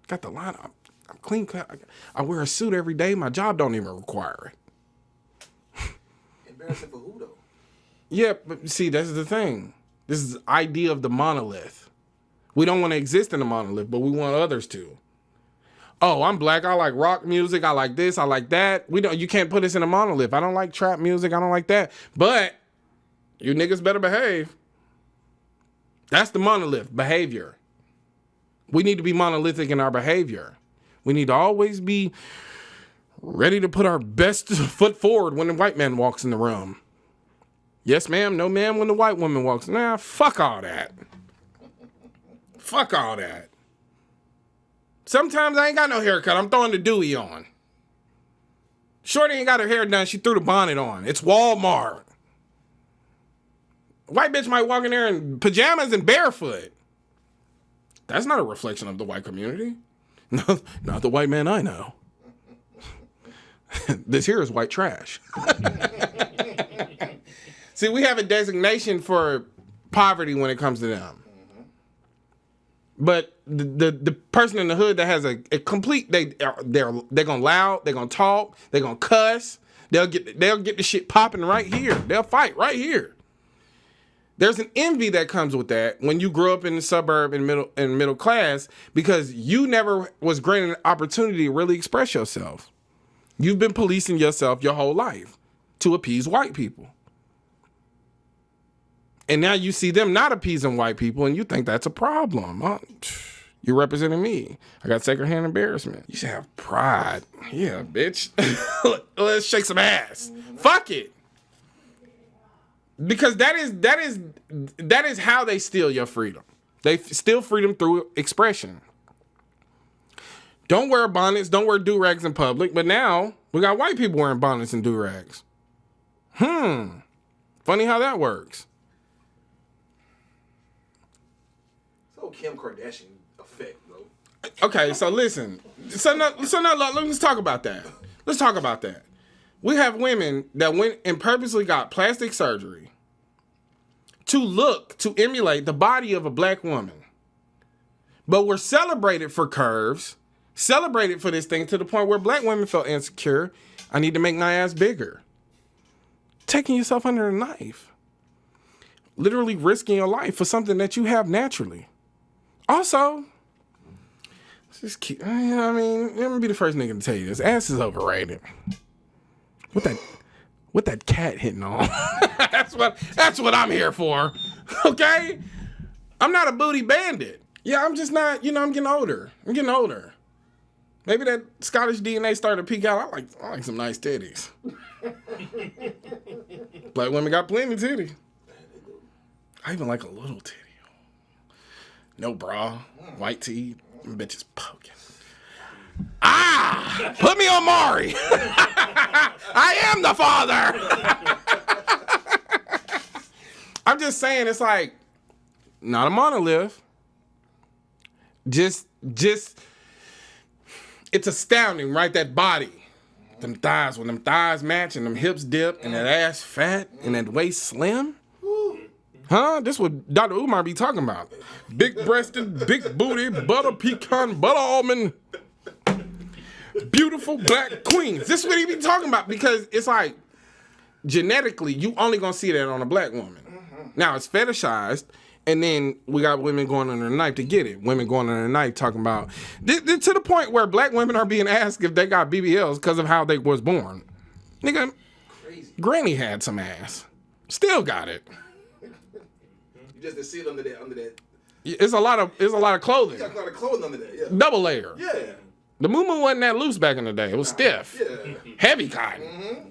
Got the line. I'm clean cut. I wear a suit every day. My job don't even require it. Embarrassing for who though? Yeah, but see, that's the thing. This is the idea of the monolith. We don't want to exist in the monolith, but we want others to. Oh, I'm black. I like rock music. I like this. I like that. You can't put us in a monolith. I don't like trap music. I don't like that. But you niggas better behave. That's the monolith behavior. We need to be monolithic in our behavior. We need to always be ready to put our best foot forward when the white man walks in the room. Yes, ma'am. No, ma'am, when the white woman walks. Nah, fuck all that. Fuck all that. Sometimes I ain't got no haircut. I'm throwing the Dewey on. Shorty ain't got her hair done. She threw the bonnet on. It's Walmart. White bitch might walk in there in pajamas and barefoot. That's not a reflection of the white community. No, not the white man I know. This here is white trash. See, we have a designation for poverty when it comes to them. But the person in the hood that has a complete, they're gonna loud, they're gonna talk, they're gonna cuss, they'll get the shit popping right here. They'll fight right here. There's an envy that comes with that when you grow up in the suburb and middle class because you never was granted an opportunity to really express yourself. You've been policing yourself your whole life to appease white people. And now you see them not appeasing white people and you think that's a problem. You're representing me. I got secondhand embarrassment. You should have pride. Yeah, bitch. Let's shake some ass. Fuck it. Because that is how they steal your freedom. They steal freedom through expression. Don't wear bonnets, don't wear do-rags in public, but now we got white people wearing bonnets and do-rags. Funny how that works. So Kim Kardashian effect, bro. Okay, so listen. So now, let's talk about that. Let's talk about that. We have women that went and purposely got plastic surgery to emulate the body of a black woman. But we're celebrated for curves, celebrated for this thing to the point where black women felt insecure. I need to make my ass bigger. Taking yourself under a knife. Literally risking your life for something that you have naturally. Also, just keep, let me be the first nigga to tell you this. Ass is overrated. What that cat hitting on? That's what I'm here for. Okay? I'm not a booty bandit. Yeah, I'm just not, I'm getting older. Maybe that Scottish DNA started to peek out. I like some nice titties. Black women got plenty of titties. I even like a little titty. No bra, white tee, bitches poking. Put me on Maury. I am the father. I'm just saying, it's like, not a monolith. Just, it's astounding, right? That body. Them thighs, when them thighs match and them hips dip and that ass fat and that waist slim. Huh? This what Dr. Umar be talking about. Big breasted, big booty, butter pecan, butter almond, beautiful black queens. This is what he be talking about because it's like, genetically, you only gonna see that on a black woman. Now, it's fetishized, and then we got women going under the knife to get it. Women going under the knife talking about, to the point where black women are being asked if they got BBLs because of how they was born. Nigga, crazy. Granny had some ass. Still got it. You just didn't see it under that. It's a lot of clothing. You got a lot of clothing under that, yeah. Double layer. Yeah. The moo wasn't that loose back in the day. It was stiff. Yeah. Heavy cotton. Mm-hmm.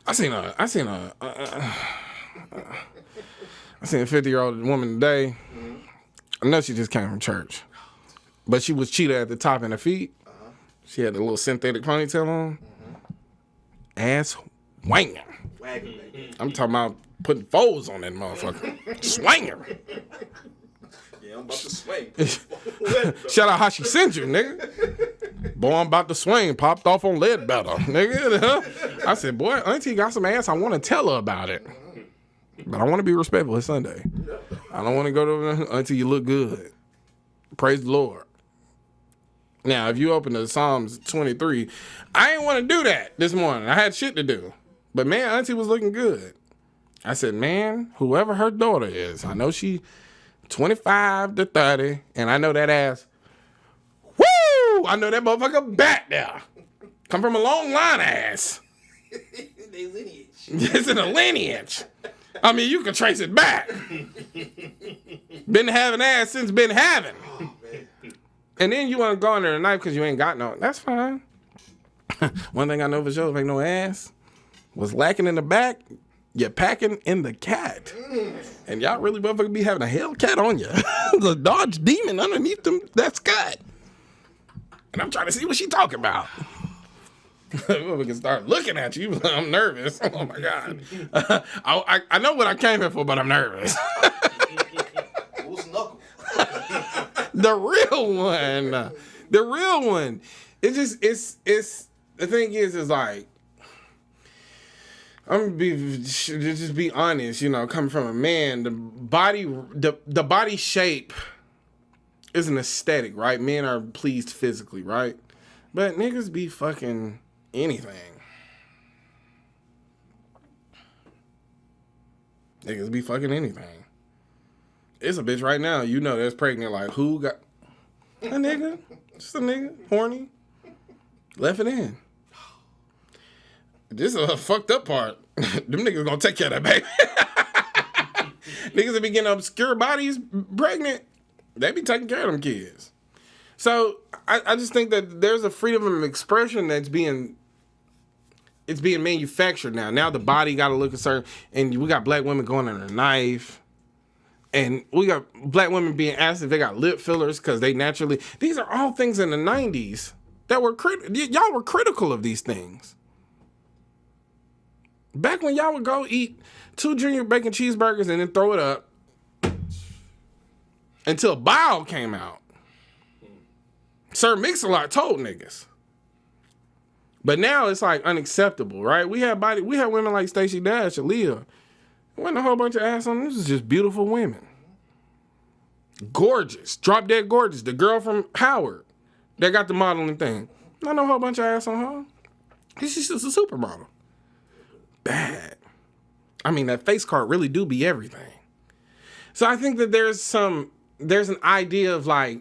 I seen a 50-year-old woman today. Mm-hmm. I know she just came from church. But she was cheetah at the top and her feet. Uh-huh. She had a little synthetic ponytail on. Mm-hmm. Ass wanging. Wagging. I'm talking about putting folds on that motherfucker. Swinging. Yeah, I'm about to swing. Shout out how she sent you, nigga. Boy, I'm about to swing. Popped off on lead better, nigga. I said, boy, auntie got some ass. I want to tell her about it. But I want to be respectful. It's Sunday. I don't want to go to auntie, you look good. Praise the Lord. Now, if you open the Psalms 23, I ain't want to do that this morning. I had shit to do. But man, auntie was looking good. I said, man, whoever her daughter is, I know she 25 to 30, and I know that ass, woo! I know that motherfucker back there. Come from a long line of ass. They lineage. It's in a lineage. I mean, you can trace it back. Been having ass since been having. Oh, man. And then you want to go under the knife because you ain't got no. That's fine. One thing I know for sure, if ain't no ass, was lacking in the back, you're packing in the cat. And y'all really motherfucker be having a Hellcat on you. The Dodge Demon underneath them, that's cut. And I'm trying to see what she talking about. We can start looking at you. I'm nervous. Oh my God. I know what I came here for, but I'm nervous. Who's knuckle? The real one. It's the thing is like, I'm gonna just be honest, coming from a man, the body shape is an aesthetic, right? Men are pleased physically, right? But niggas be fucking anything. Niggas be fucking anything. It's a bitch right now, you know, that's pregnant. Like, who got a nigga? Just a nigga, horny. Left it in. This is a fucked up part. Them niggas gonna take care of that baby. Niggas that be getting obscure bodies pregnant, they be taking care of them kids. So I just think that there's a freedom of expression that's being manufactured now. Now the body got to look a certain, and we got black women going under a knife, and we got black women being asked if they got lip fillers because they naturally. These are all things in the 90s that were y'all were critical of these things. Back when y'all would go eat 2 junior bacon cheeseburgers and then throw it up until bile came out. Sir Mix-a-Lot told niggas. But now it's like unacceptable, right? We had women like Stacey Dash, Aaliyah. There wasn't a whole bunch of ass on them. This is just beautiful women. Gorgeous. Drop dead gorgeous. The girl from Howard that got the modeling thing. Not no whole bunch of ass on her. She's just a supermodel. Bad. I mean, that face card really do be everything. So I think that there's an idea of like,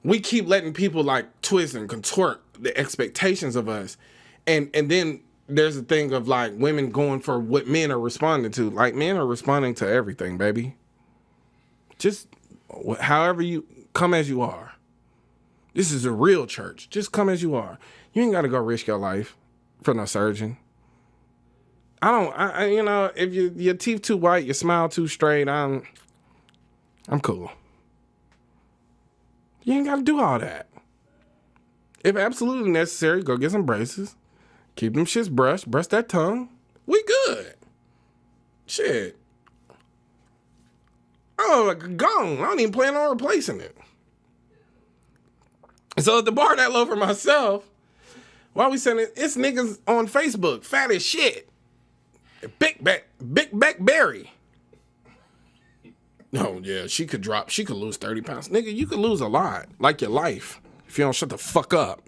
we keep letting people like twist and contort the expectations of us. And then there's a thing of like women going for what men are responding to. Like, men are responding to everything, baby. Just however you come as you are. This is a real church. Just come as you are. You ain't got to go risk your life for no surgeon. You know, if your teeth too white, your smile too straight, I'm cool. You ain't got to do all that. If absolutely necessary, go get some braces. Keep them shits brushed. Brush that tongue. We good. Shit. Oh, like gone. I don't even plan on replacing it. So at the bar that low for myself, while we sending it's niggas on Facebook, fat as shit. Big back Berry. Oh yeah, she could lose 30 pounds. Nigga, you could lose a lot, like your life, if you don't shut the fuck up.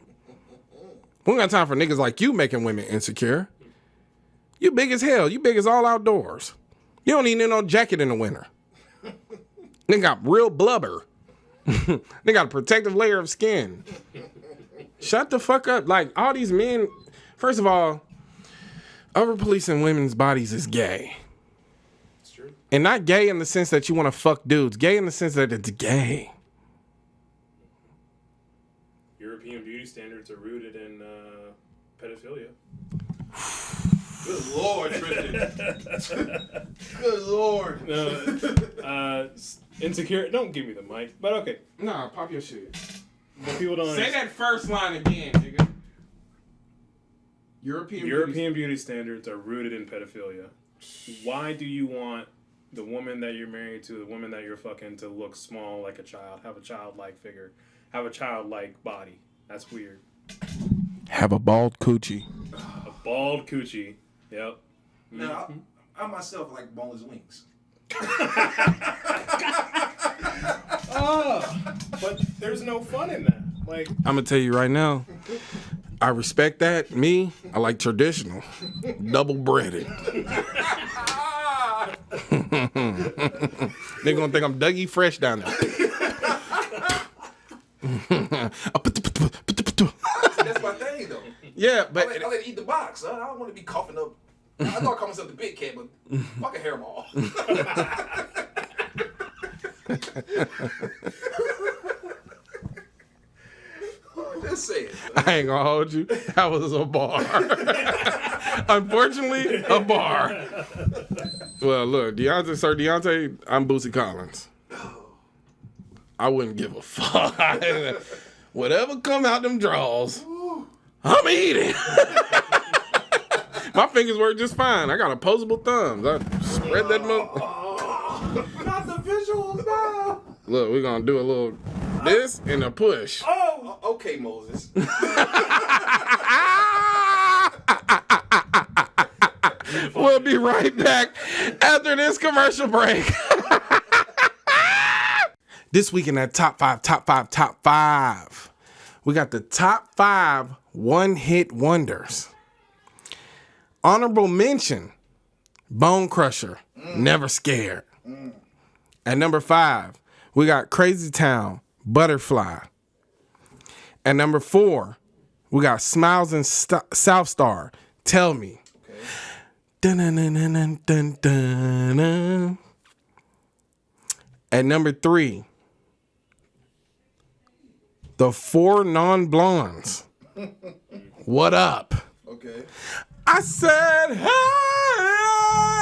We don't got time for niggas like you making women insecure. You big as hell. You big as all outdoors. You don't even need no jacket in the winter. Nigga got real blubber. They got a protective layer of skin. Shut the fuck up. Like, all these men, first of all, over-policing women's bodies is gay. It's true. And not gay in the sense that you want to fuck dudes. Gay in the sense that it's gay. European beauty standards are rooted in pedophilia. Good Lord, Tristan. Good Lord. No, insecure. Don't give me the mic. But okay. Nah, pop your shit. But people don't Say that first line again, nigga. European beauty standards are rooted in pedophilia. Why do you want the woman that you're married to, the woman that you're fucking, to look small like a child, have a childlike figure, have a childlike body? That's weird. Have a bald coochie. A bald coochie. Yep. Now, I myself like boneless wings. But there's no fun in that. Like, I'm gonna tell you right now, I respect that. Me, I like traditional, double breaded. They gonna think I'm Dougie Fresh down there. That's my thing, though. Yeah, but I let eat the box. I don't want to be coughing up. I thought I call myself the big cat, but fuck a hair ball. Just say it. I ain't gonna hold you. That was a bar. Unfortunately, a bar. Well, look, Deontay, I'm Boosie Collins. I wouldn't give a fuck. Whatever come out them draws, I'm eating. My fingers work just fine. I got opposable thumbs. I spread that Not the visuals now. Look, we're gonna do a little this and a push. Oh, okay, Moses. We'll be right back after this commercial break. This week in that top five. We got the top 5 one-hit wonders. Honorable mention, Bone Crusher, Never Scared. At number 5, we got Crazy Town, Butterfly. At number 4, we got Smiles and South Star, Tell Me. Okay. Dun, dun, dun, dun, dun, dun, dun. At number 3, the 4 Non-Blondes. What up? Okay. I said, hey.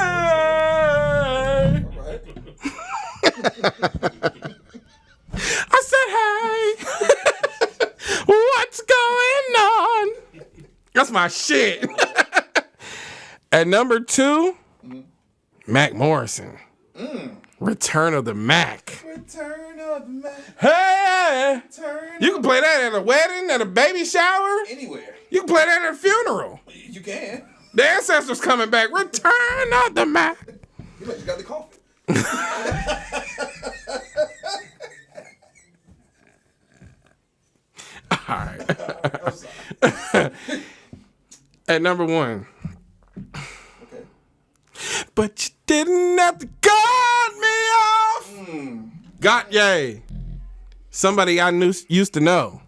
All right. I said, hey. What's going on? That's my shit. At number 2, Mac Morrison. Return of the Mac. Return of the Mac. Hey. Return. You can play that at a wedding, at a baby shower. Anywhere. You can play that at a funeral. You can. The ancestors coming back. Return of the Mac. You just got the coffin. All right. At number 1. Okay. But you didn't have to cut me off. Got yay. Somebody I used to know.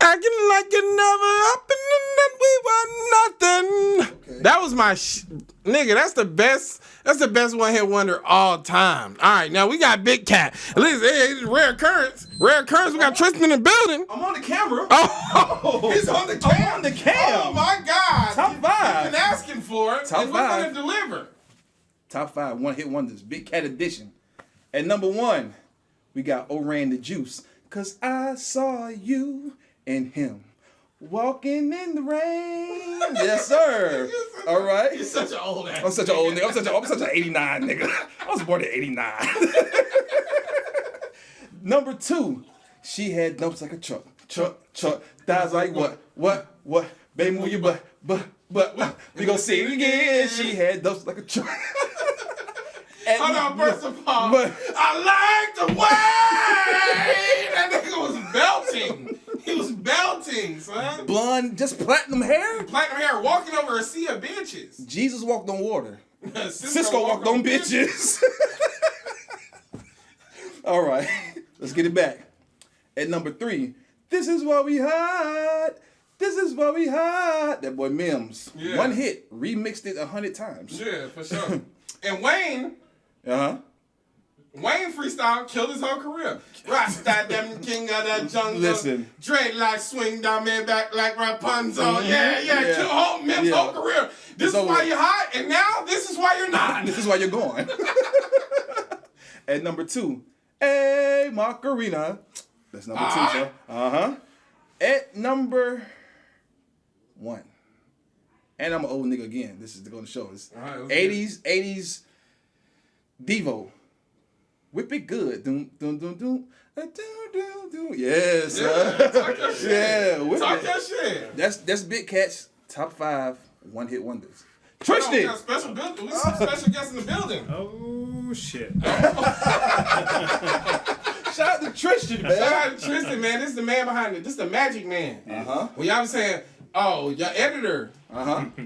Acting like it never happened and that we were nothing. Okay. That was my nigga. That's the best. That's the best one-hit wonder all time. All right, now we got Big Cat. At least it's rare occurrence. Rare occurrence. We got Tristan in the building. I'm on the camera. Oh, he's on the cam. I'm on the cam. Oh my God. Top 5. You've been asking for it. Top and we're 5. gonna deliver. Top 5 one-hit wonders. Big Cat edition. At number 1, we got Oran the Juice. 'Cause I saw you and him walking in the rain. Yes, sir. All right. You're such an old ass. I'm such an old nigga. I'm such an 89 nigga. I was born in 89. Number 2, she had dumps like a truck. Thighs like what? Baby, move your butt. We gon' see it again. She had dumps like a truck. Hold on, first of all, But- I like the way that nigga was belting. He was belting, son. Blonde, just platinum hair. Platinum hair, walking over a sea of bitches. Jesus walked on water. Cisco Cisco walked on bitches. All right, let's get it back. At number 3, this is what we hide. This is what we hide. That boy Mims. Yeah. One hit, remixed it 100 times. Yeah, for sure. And Wayne freestyle killed his whole career. Rasta them king of the jungle. Listen. Dread like swing down man back like Rapunzel. Yeah. Kill whole Mims' whole career. This It's is why over. you're hot, and now this is why you're not. This is why you're going. At number 2, hey Macarena. That's number 2, sir. At number 1. And I'm an old nigga again. This is going to show us. All right, let's 80s Devo. Whip it good. Doom, doom, doom, doom. Doom, doom, doom. Yes, sir. Talk your shit. Yeah, whip Talk it. your shit. That's Big Cat's top 5 one-hit wonders. We Tristan. got special building. We got special guests in the building. Oh shit. Shout out to Tristan, man. Shout out to Tristan, man. This is the man behind it. This is the magic man. When y'all was saying, oh, your editor,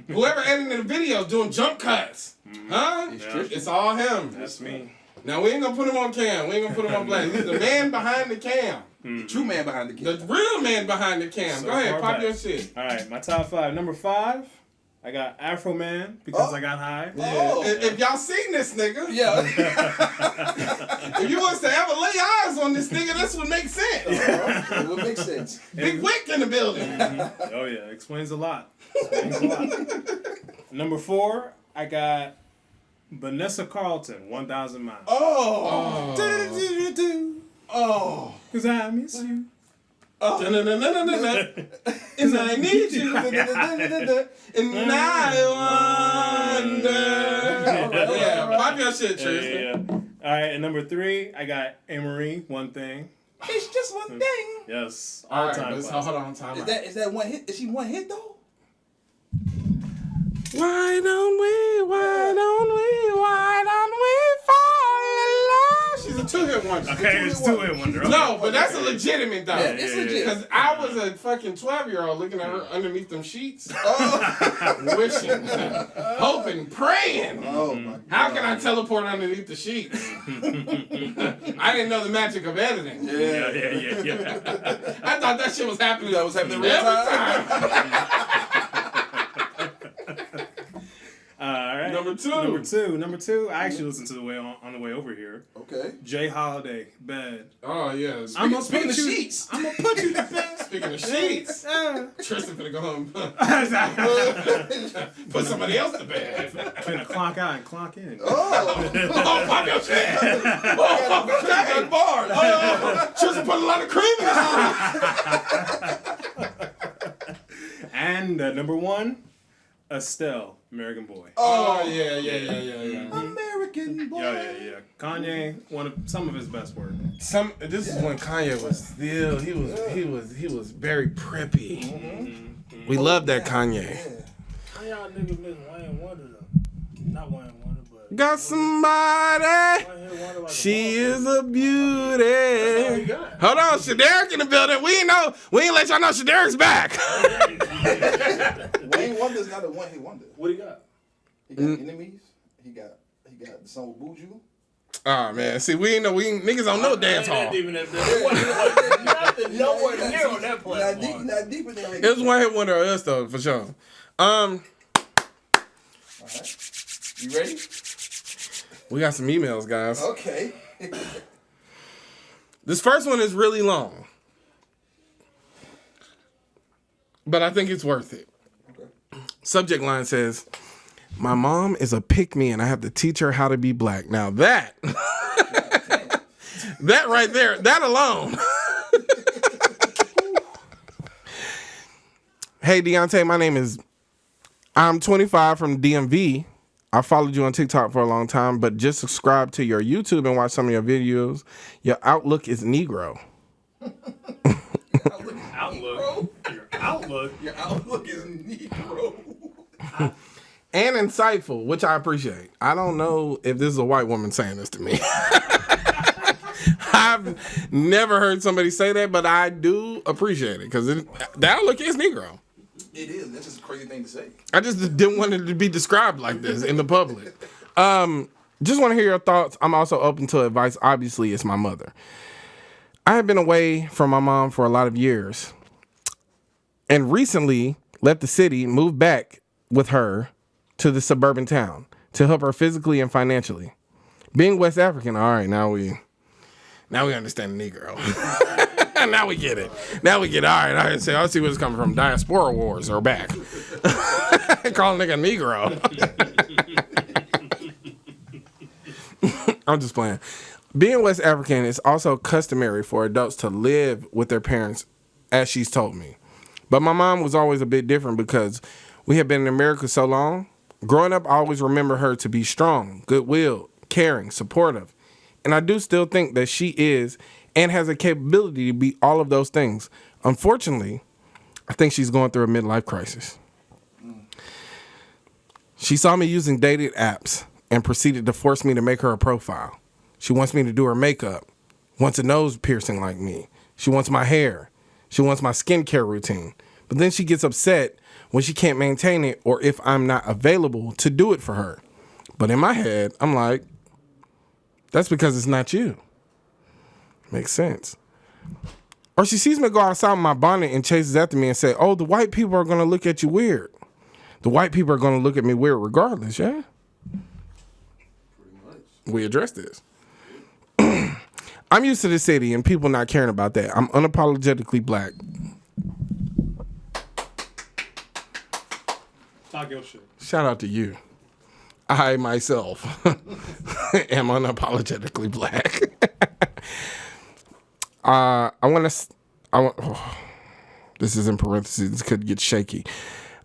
whoever edited the videos doing jump cuts, It's all him. That's me. Now we ain't gonna put him on cam. We ain't gonna put him on blast. He's the man behind the cam. The true man behind the The kid. real man behind the cam. So Go ahead, far pop back. your shit. All right, my top 5. Number 5, I got Afro Man because I got high. Oh. If y'all seen this nigga, Yeah. if you was to ever lay eyes on this nigga, this would make sense. It would make sense. Big Wick in the building. Oh yeah, explains a lot. Number 4, I got Vanessa Carlton, 1,000 Miles. Oh. Oh. Cause I miss you. Da-na-na-na-na-na. And I need you. And I wonder. Yeah, pop your shit, Tristan. Yeah. All right, and number 3, I got Amory, One Thing. It's just one thing. Yes, All all right, time. let's hold on, time out. Is that one hit? Is she one hit though? Why don't we fall in love? She's a 2-hit two-hit wonder. Okay, it's two-hit wonder. No, but that's a legitimate though. Yeah, it's legit. Because I was a fucking 12-year-old looking at her underneath them sheets, wishing, hoping, praying. Oh my God. How can I teleport underneath the sheets? I didn't know the magic of editing. Yeah. I thought that shit was happening. That was happening real every time. All right. Number two. I actually listened to on the way over here. Okay. Jay Holiday, Bad. Oh yeah. Speaking of sheets. I'm gonna put you to bed. Speaking of sheets, Tristan finna go home. Put somebody else to bed. Finna clock out and clock in. Oh. Oh, pop your shit. Oh, okay. Bars. Tristan put a lot of cream in his And number one, Estelle, American Boy. Oh yeah. American boy. Yeah. Kanye, some of his best work. This is when Kanye was still he was very preppy. We love that Kanye. How y'all niggas miss Wayne Wonder though? Not Wayne Wonder, but Got somebody. Wayne Wonder like She a is a beauty. all he got. Hold on, Shaderek in the building. We ain't let y'all know Shaderek's back. Wayne Wonder's not a one-hit wonder. What he got? He got enemies. He got the song with Buju. Oh man, see niggas don't know dance hall. Nothing nowhere near on that platform. Not deeper than that. It was one hit wonder of us though, for sure. All right. You ready? We got some emails, guys. Okay. This first one is really long, but I think it's worth it. Okay. Subject line says, "My mom is a pick-me and I have to teach her how to be black." Now that, that right there, that alone. Hey, Deontay, I'm 25 from DMV. I followed you on TikTok for a long time, but just subscribe to your YouTube and watch some of your videos. Your outlook is Negro. Outlook. Your outlook. Your outlook is Negro. And insightful, which I appreciate. I don't know if this is a white woman saying this to me. I've never heard somebody say that, but I do appreciate it because the outlook is Negro. It is. That's just a crazy thing to say. I just didn't want it to be described like this in the public. Just want to hear your thoughts. I'm also open to advice. Obviously, it's my mother. I have been away from my mom for a lot of years and recently left the city, moved back with her to the suburban town to help her physically and financially. Being West African, all right, now we understand the Negro. Now we get it. All right. I see where it's coming from. Diaspora wars are back. Call a nigga Negro. I'm just playing. Being West African, it's also customary for adults to live with their parents, as she's told me. But my mom was always a bit different because we had been in America so long. Growing up, I always remember her to be strong, good-willed, caring, supportive. And I do still think that she is and has a capability to be all of those things. Unfortunately, I think she's going through a midlife crisis. She saw me using dating apps and proceeded to force me to make her a profile. She wants me to do her makeup, wants a nose piercing like me. She wants my hair. She wants my skincare routine. But then she gets upset when she can't maintain it or if I'm not available to do it for her. But in my head, I'm like, that's because it's not you. Makes sense. Or she sees me go outside with my bonnet and chases after me and say, oh, the white people are going to look at you weird. The white people are going to look at me weird regardless, yeah? Pretty much. We addressed this. I'm used to the city and people not caring about that. I'm unapologetically black. Talk your shit. Shout out to you. I myself am unapologetically black. This is in parentheses. This could get shaky.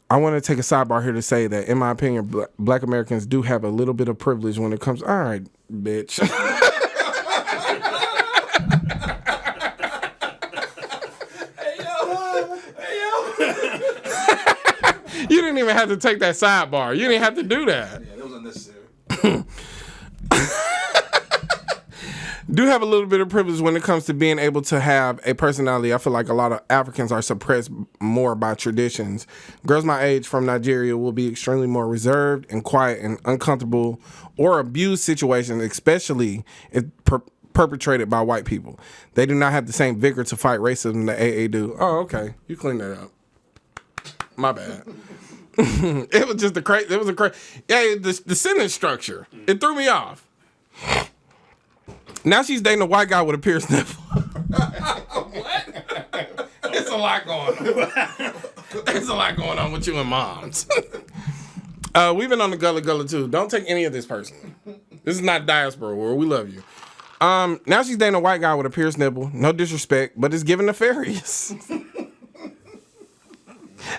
I want to take a sidebar here to say that, in my opinion, black Americans do have a little bit of privilege when it comes. All right, bitch. You didn't even have to take that sidebar. You didn't have to do that. Yeah, that was unnecessary. do have a little bit of privilege when it comes to being able to have a personality. I feel like a lot of Africans are suppressed more by traditions. Girls my age from Nigeria will be extremely more reserved and quiet and uncomfortable or abused situations, especially if perpetrated by white people. They do not have the same vigor to fight racism that AA do. Oh, okay. You clean that up. My bad. It was just the sentence structure. It threw me off. Now she's dating a white guy with a pierced nipple. What? It's a lot going on. There's a lot going on with you and moms. We've been on the Gullah too. Don't take any of this personally. This is not diaspora war. We love you. Now she's dating a white guy with a pierced nipple. No disrespect, but it's giving nefarious.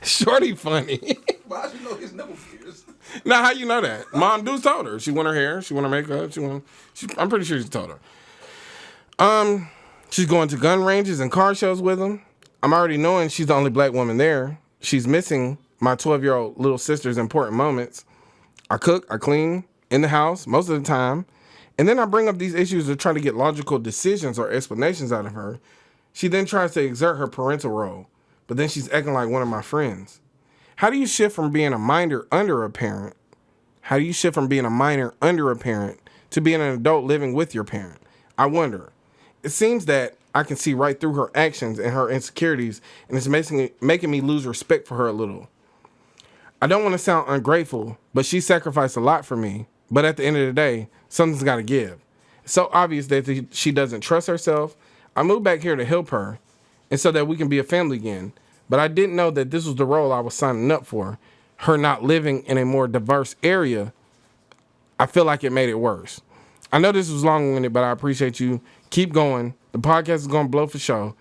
Shorty funny. Why you know his nipple pierced? Now, how you know that? Mom Deuce told her. She want her hair. She want her makeup. I'm pretty sure she told her. She's going to gun ranges and car shows with him. I'm already knowing she's the only black woman there. She's missing my 12-year-old little sister's important moments. I cook, I clean in the house most of the time. And then I bring up these issues to try to get logical decisions or explanations out of her. She then tries to exert her parental role, but then she's acting like one of my friends. How do you shift from being a minor under a parent? How do you shift from being a minor under a parent to being an adult living with your parent? I wonder. It seems that I can see right through her actions and her insecurities, and it's making me lose respect for her a little. I don't want to sound ungrateful, but she sacrificed a lot for me. But at the end of the day, something's got to give. It's so obvious that she doesn't trust herself. I moved back here to help her, and so that we can be a family again. But I didn't know that this was the role I was signing up for. Her not living in a more diverse area, I feel like it made it worse. I know this was long-winded, but I appreciate you. Keep going. The podcast is going to blow for show.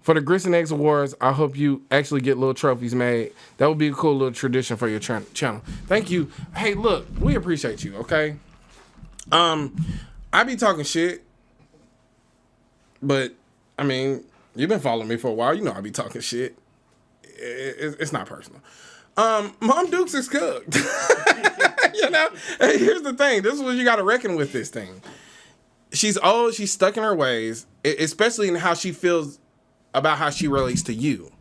For the Grits and Eggs Awards, I hope you actually get little trophies made. That would be a cool little tradition for your channel. Thank you. Hey, look, we appreciate you, okay? I be talking shit, but, I mean, you've been following me for a while. You know I be talking shit. It's not personal. Mom Dukes is cooked. You know? Hey, here's the thing. This is what you got to reckon with this thing. She's old. She's stuck in her ways, especially in how she feels about how she relates to you.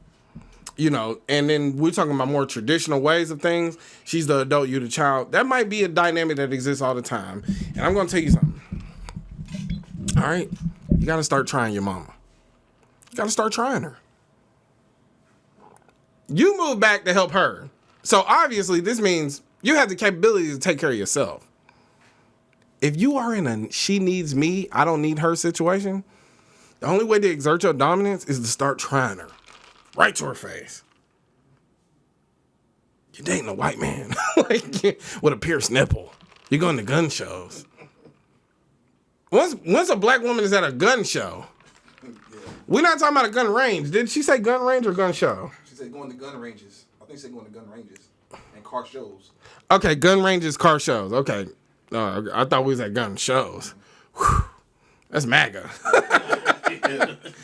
You know, and then we're talking about more traditional ways of things. She's the adult, you the child. That might be a dynamic that exists all the time. And I'm going to tell you something. All right? You got to start trying your mama. You got to start trying her. You moved back to help her. So obviously this means you have the capability to take care of yourself. If you are in a she needs me, I don't need her situation, the only way to exert your dominance is to start trying her. Right to her face. You're dating a white man like, with a pierced nipple. You're going to gun shows. Once a black woman is at a gun show, we're not talking about a gun range. Did she say gun range or gun show? She said going to gun ranges. I think she said going to gun ranges and car shows. Okay, gun ranges, car shows. Okay. I thought we was at gun shows. Whew. That's MAGA.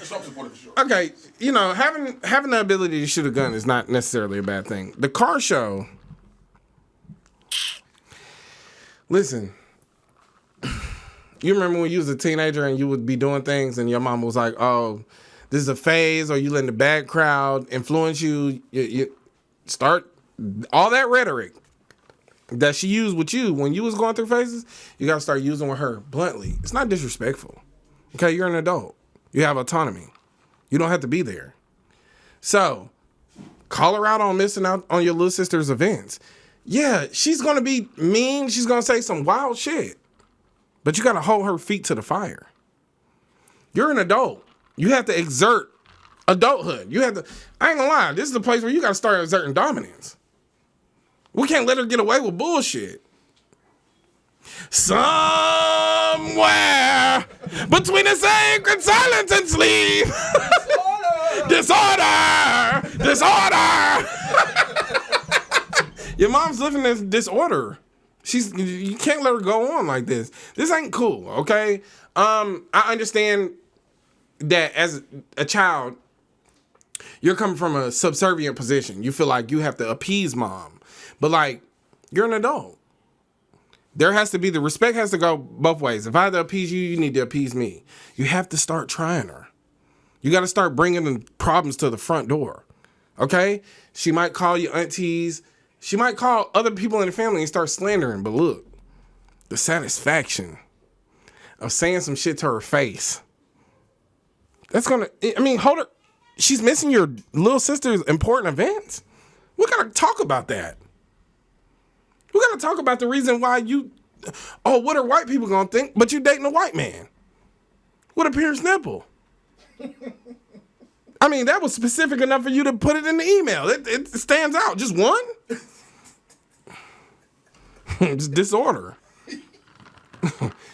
Trump supporter for sure. Okay, you know, having the ability to shoot a gun is not necessarily a bad thing. The car show, listen, you remember when you was a teenager and you would be doing things and your mom was like, oh, this is a phase, or you letting the bad crowd influence you. You start all that rhetoric that she used with you when you was going through phases, you got to start using with her bluntly. It's not disrespectful. Okay, you're an adult. You have autonomy. You don't have to be there. So, call her out on missing out on your little sister's events. Yeah, she's going to be mean. She's going to say some wild shit. But you got to hold her feet to the fire. You're an adult. You have to exert adulthood. You have to, I ain't going to lie, this is the place where you got to start exerting dominance. We can't let her get away with bullshit. Somewhere between the sacred silence and sleep. Disorder! Your mom's living in disorder. You can't let her go on like this. This ain't cool, okay? I understand that as a child, you're coming from a subservient position. You feel like you have to appease mom. But, like, you're an adult. There has to be, the respect has to go both ways. If I have to appease you, you need to appease me. You have to start trying her. You got to start bringing the problems to the front door. Okay? She might call you aunties. She might call other people in the family and start slandering. But look, the satisfaction of saying some shit to her face. That's going to, I mean, hold her. She's missing your little sister's important events. We got to talk about that. We got to talk about the reason why what are white people going to think? But you dating a white man with a pierced nipple. I mean, that was specific enough for you to put it in the email. It stands out. Just one? Just disorder.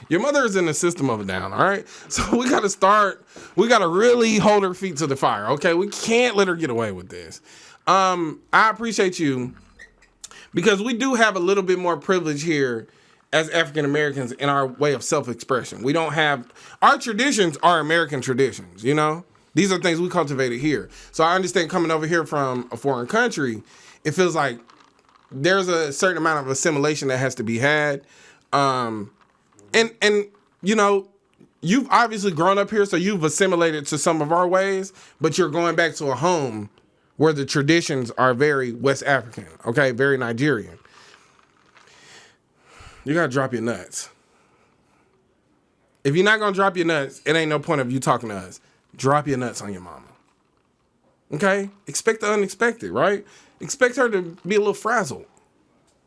Your mother is in the system of a down, all right? So we got to really hold her feet to the fire, okay? We can't let her get away with this. I appreciate you because we do have a little bit more privilege here as African Americans in our way of self-expression. We don't have, our traditions are American traditions, you know? These are things we cultivated here. So I understand coming over here from a foreign country, it feels like there's a certain amount of assimilation that has to be had. And you know, you've obviously grown up here, so you've assimilated to some of our ways, but you're going back to a home where the traditions are very West African, okay? Very Nigerian. You gotta drop your nuts. If you're not gonna drop your nuts, it ain't no point of you talking to us. Drop your nuts on your mama. Okay? Expect the unexpected, right? Expect her to be a little frazzled.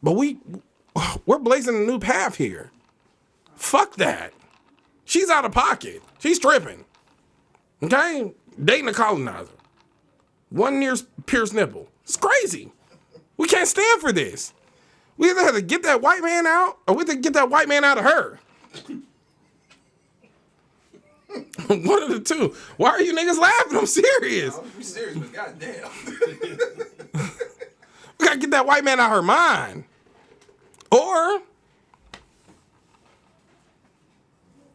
But we're blazing a new path here. Fuck that. She's out of pocket. She's tripping. Okay? Dating a colonizer. One near pierced nipple. It's crazy. We can't stand for this. We either have to get that white man out or we have to get that white man out of her. One of the two. Why are you niggas laughing? I'm serious. I'm serious, but goddamn. We gotta get that white man out of her mind. Or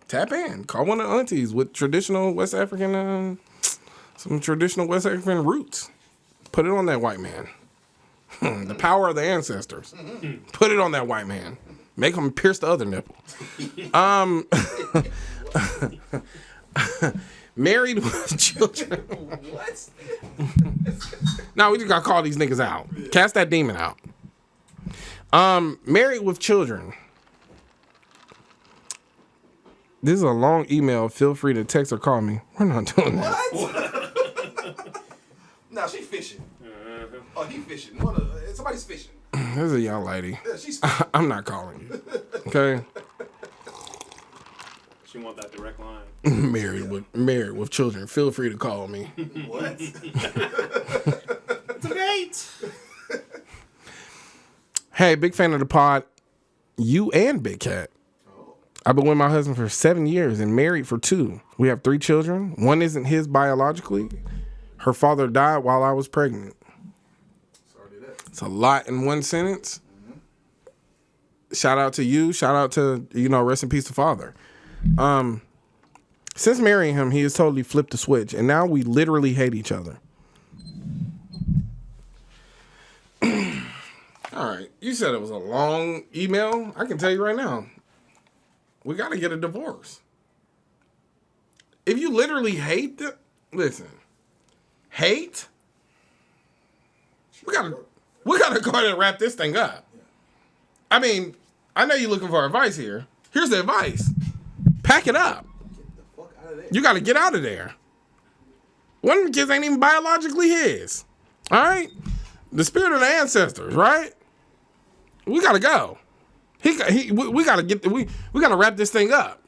tap in. Call one of the aunties with traditional West African, some traditional West African roots. Put it on that white man. The power of the ancestors. Put it on that white man. Make him pierce the other nipple. Married with children. What? No, we just gotta call these niggas out. Cast that demon out. Married with children. This is a long email. Feel free to text or call me. We're not doing that. What? Nah, she fishing. Oh, he fishing. Somebody's fishing. This is a young lady. Yeah, she's fishing. I'm not calling you. Okay. She want that direct line. Married with children. Feel free to call me. What? Debate. Hey, big fan of the pod. You and Big Cat. I've been with my husband for 7 years and married for 2. We have 3 children. One isn't his biologically. Her father died while I was pregnant. Sorry to that. It's a lot in one sentence. Shout out to you. Shout out to, rest in peace to father. Since marrying him, he has totally flipped the switch, and now we literally hate each other. All right. You said it was a long email. I can tell you right now. We got to get a divorce. If you literally hate listen. Hate? We got to go ahead and wrap this thing up. I mean, I know you're looking for advice here. Here's the advice. Pack it up. Get the fuck out of there. You got to get out of there. One of the kids ain't even biologically his. All right? The spirit of the ancestors, right? We got to go. We got to wrap this thing up.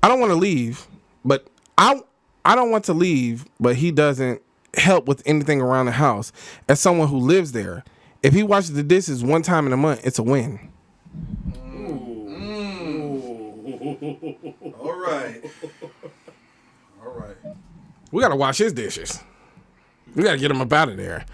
I don't want to leave, but I don't want to leave, but he doesn't help with anything around the house. As someone who lives there, if he washes the dishes one time in a month, it's a win. All right. All right. We got to wash his dishes. We got to get him up out of there.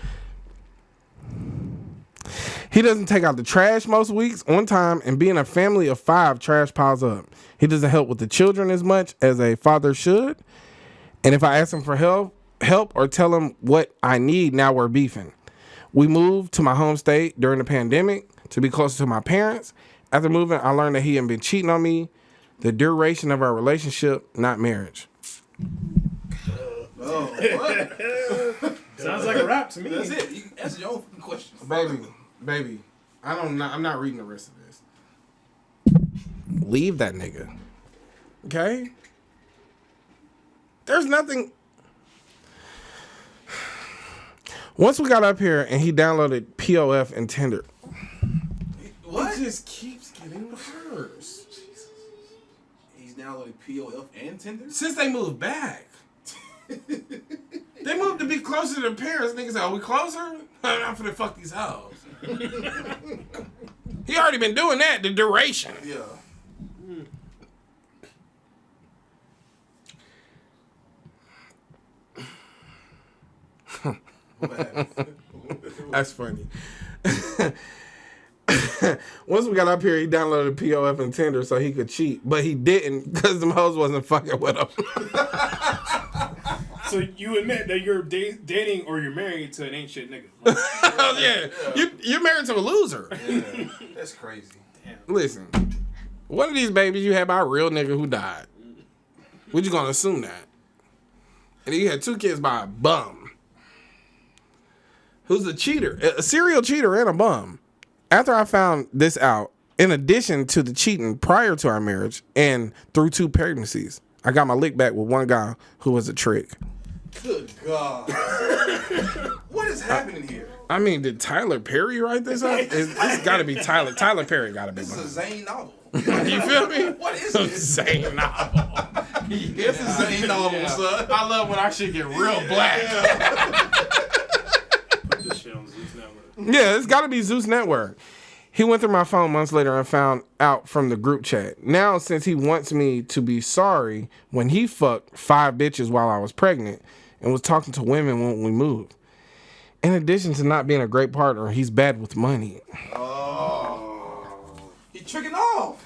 He doesn't take out the trash most weeks on time, and being a family of 5, trash piles up. He doesn't help with the children as much as a father should. And if I ask him for help or tell him what I need, now we're beefing. We moved to my home state during the pandemic to be closer to my parents. After moving, I learned that he had been cheating on me. The duration of our relationship, not marriage. Oh, what? Sounds like a rap to me. That's it. You can answer your own question. Baby, I'm not reading the rest of this. Leave that nigga. Okay? There's nothing. Once we got up here and he downloaded POF and Tinder. What? He just keeps getting worse. Jesus. He's downloading POF and Tinder? Since they moved back. They moved to be closer to their parents. Niggas say, are we closer? I'm finna fuck these hoes. He already been doing that, the duration. Yeah. That's funny. Once we got up here, he downloaded POF and Tinder so he could cheat, but he didn't because them hoes wasn't fucking with him. So you admit that you're dating or you're married to an ain't shit nigga. Oh yeah, you're married to a loser. Yeah. That's crazy. Listen, one of these babies you had by a real nigga who died. We're just gonna assume that. And you had 2 kids by a bum. Who's a cheater, a serial cheater and a bum. After I found this out, in addition to the cheating prior to our marriage and through 2 pregnancies, I got my lick back with one guy who was a trick. Good God. What is happening here? I mean, did Tyler Perry write this up? It's got to be Tyler. Tyler Perry got to be. This is a Zane novel. You feel me? What is this? Zane novel. This is Zane novel, son. I love when our shit get real black. Put this shit on Zeus Network. Yeah, it's got to be Zeus Network. He went through my phone months later and found out from the group chat. Now, since he wants me to be sorry when he fucked 5 bitches while I was pregnant and was talking to women when we moved. In addition to not being a great partner, he's bad with money. Oh. He tricking off.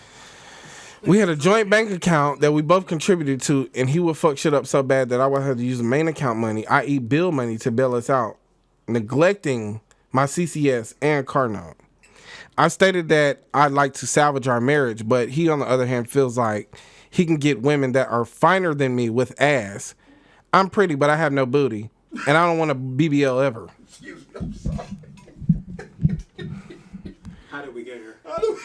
We had a joint bank account that we both contributed to, and he would fuck shit up so bad that I would have to use the main account money, i.e. bill money, to bail us out, neglecting my CCS and car note. I stated that I'd like to salvage our marriage, but he, on the other hand, feels like he can get women that are finer than me with ass. I'm pretty, but I have no booty, and I don't want a BBL ever. Excuse me, I'm sorry. How did we get here? How do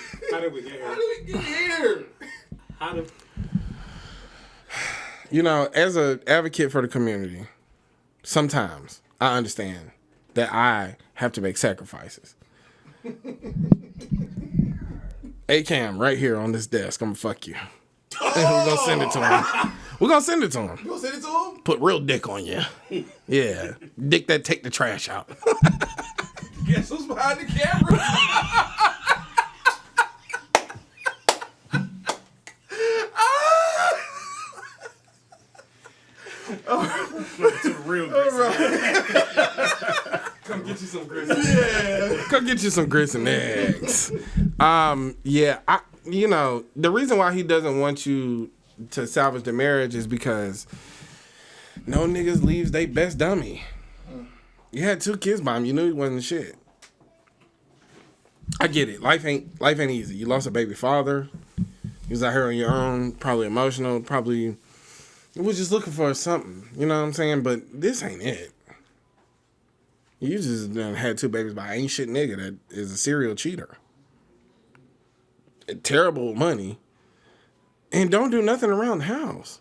we get here? How do we get here? How did... You know, as an advocate for the community, sometimes I understand that I have to make sacrifices. A-Cam right here on this desk. I'm gonna fuck you. And we're gonna send it to him. We're gonna send it to him. You gonna send it to him? Put real dick on you. Yeah. Dick that take the trash out. Guess who's behind the camera? To the real Come get you some grits. Yeah. Come get you some grits and eggs. Yeah, you know, the reason why he doesn't want you to salvage the marriage is because no niggas leaves they best dummy. You had 2 kids by him, you knew he wasn't shit. I get it. Life ain't easy. You lost a baby father. You was out here on your own, probably emotional, probably was just looking for something. You know what I'm saying? But this ain't it. You just done had 2 babies by ain't shit nigga that is a serial cheater. Terrible money. And don't do nothing around the house.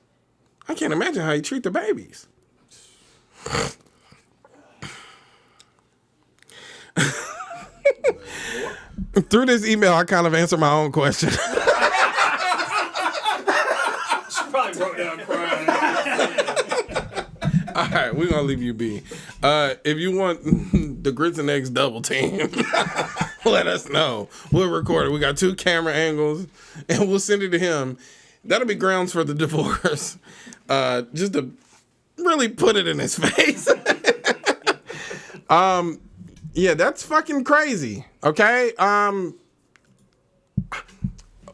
I can't imagine how you treat the babies. Through this email, I kind of answered my own question. She probably broke down crying. All right, we're going to leave you be. If you want the grits and eggs double team, let us know. We'll record it. We got 2 camera angles, and we'll send it to him. That'll be grounds for the divorce. Just to really put it in his face. Yeah, that's fucking crazy. Okay?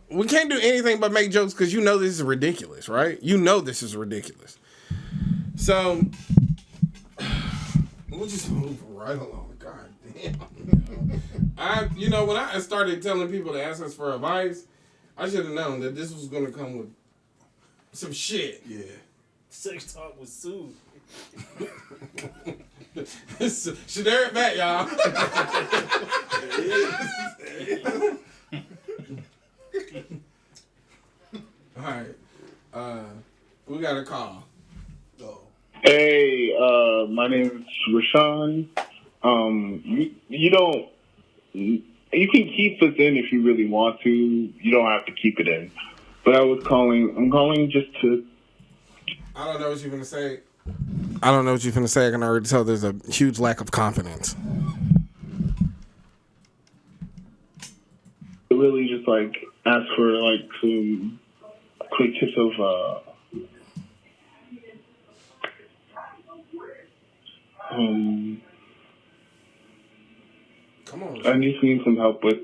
We can't do anything but make jokes because you know this is ridiculous, right? You know this is ridiculous. So, we'll just move right along. God damn. When I started telling people to ask us for advice, I should have known that this was gonna come with some shit. Yeah. Sex talk with Sue. Should air it back, y'all. All right. We got a call. Hey, my name is Rashawn. You can keep this in if you really want to. You don't have to keep it in. But I'm calling just to... I don't know what you're going to say. I can already tell there's a huge lack of confidence. Really just, ask for, some quick tips of... Come on. I just need some help with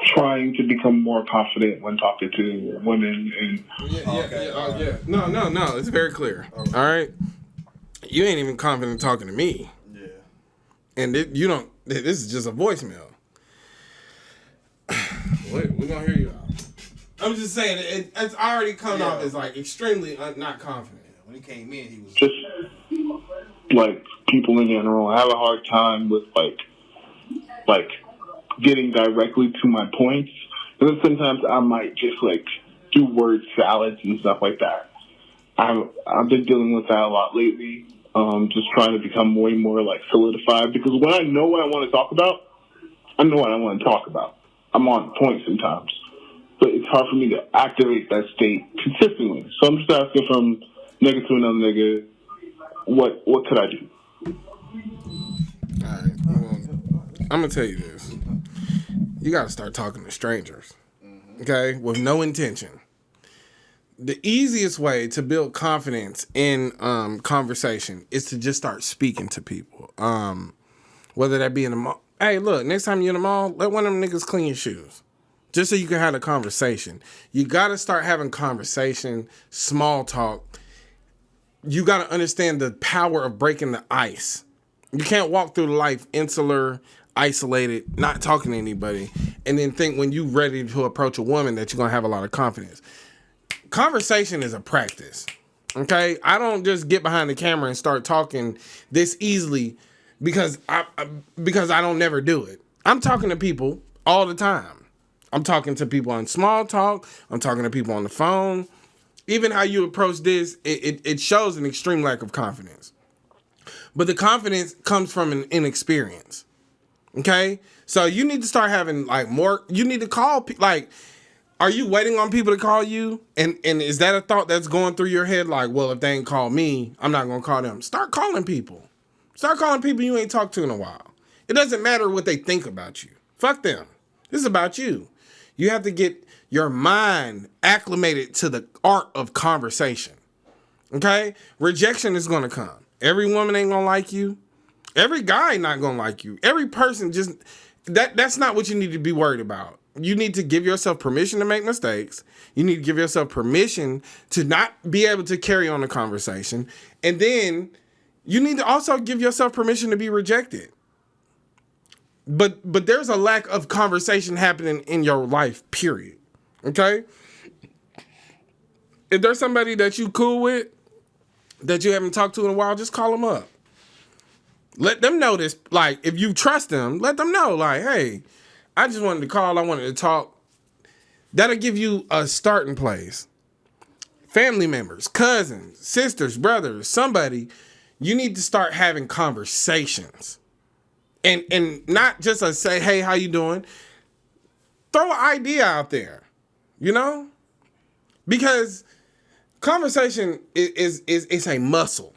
trying to become more confident when talking to women and Yeah. No. It's very clear. All right. You ain't even confident talking to me. Yeah. And you don't. This is just a voicemail. Wait, we're gonna hear you out. I'm just saying it's already coming off as extremely not confident. Yeah. When he came in, he was just people in general have a hard time with getting directly to my points. And then sometimes I might just do word salads and stuff like that. I've been dealing with that a lot lately. Just trying to become way more solidified, because when I know what I want to talk about, I know what I want to talk about. I'm on point sometimes, but it's hard for me to activate that state consistently. So I'm just asking from nigga to another nigga, what could I do? All right. I'm gonna tell you this. You gotta start talking to strangers, okay, with no intention. The easiest way to build confidence in conversation is to just start speaking to people. Whether that be in the mall. Hey, look, next time you're in the mall, let one of them niggas clean your shoes. Just so you can have a conversation. You gotta start having conversation, small talk. You gotta understand the power of breaking the ice. You can't walk through life insular, isolated, not talking to anybody, and then think when you're ready to approach a woman that you're gonna have a lot of confidence. Conversation is a practice, okay? I don't just get behind the camera and start talking this easily because I don't never do it. I'm talking to people all the time. I'm talking to people on small talk. I'm talking to people on the phone. Even how you approach this, it shows an extreme lack of confidence. But the confidence comes from an inexperience, okay? So you need to start having more, you need to call people, are you waiting on people to call you? And is that a thought that's going through your head? Well, if they ain't call me, I'm not going to call them. Start calling people. Start calling people you ain't talked to in a while. It doesn't matter what they think about you. Fuck them. This is about you. You have to get your mind acclimated to the art of conversation. Okay? Rejection is going to come. Every woman ain't going to like you. Every guy not going to like you. Every person just... That's not what you need to be worried about. You need to give yourself permission to make mistakes. You need to give yourself permission to not be able to carry on the conversation. And then you need to also give yourself permission to be rejected. But there's a lack of conversation happening in your life, period. Okay? If there's somebody that you cool with, that you haven't talked to in a while, just call them up. Let them know this. If you trust them, let them know, hey, I just wanted to call. I wanted to talk. That'll give you a starting place. Family members, cousins, sisters, brothers, somebody, you need to start having conversations. And not just say, hey, how you doing? Throw an idea out there, Because conversation is a muscle.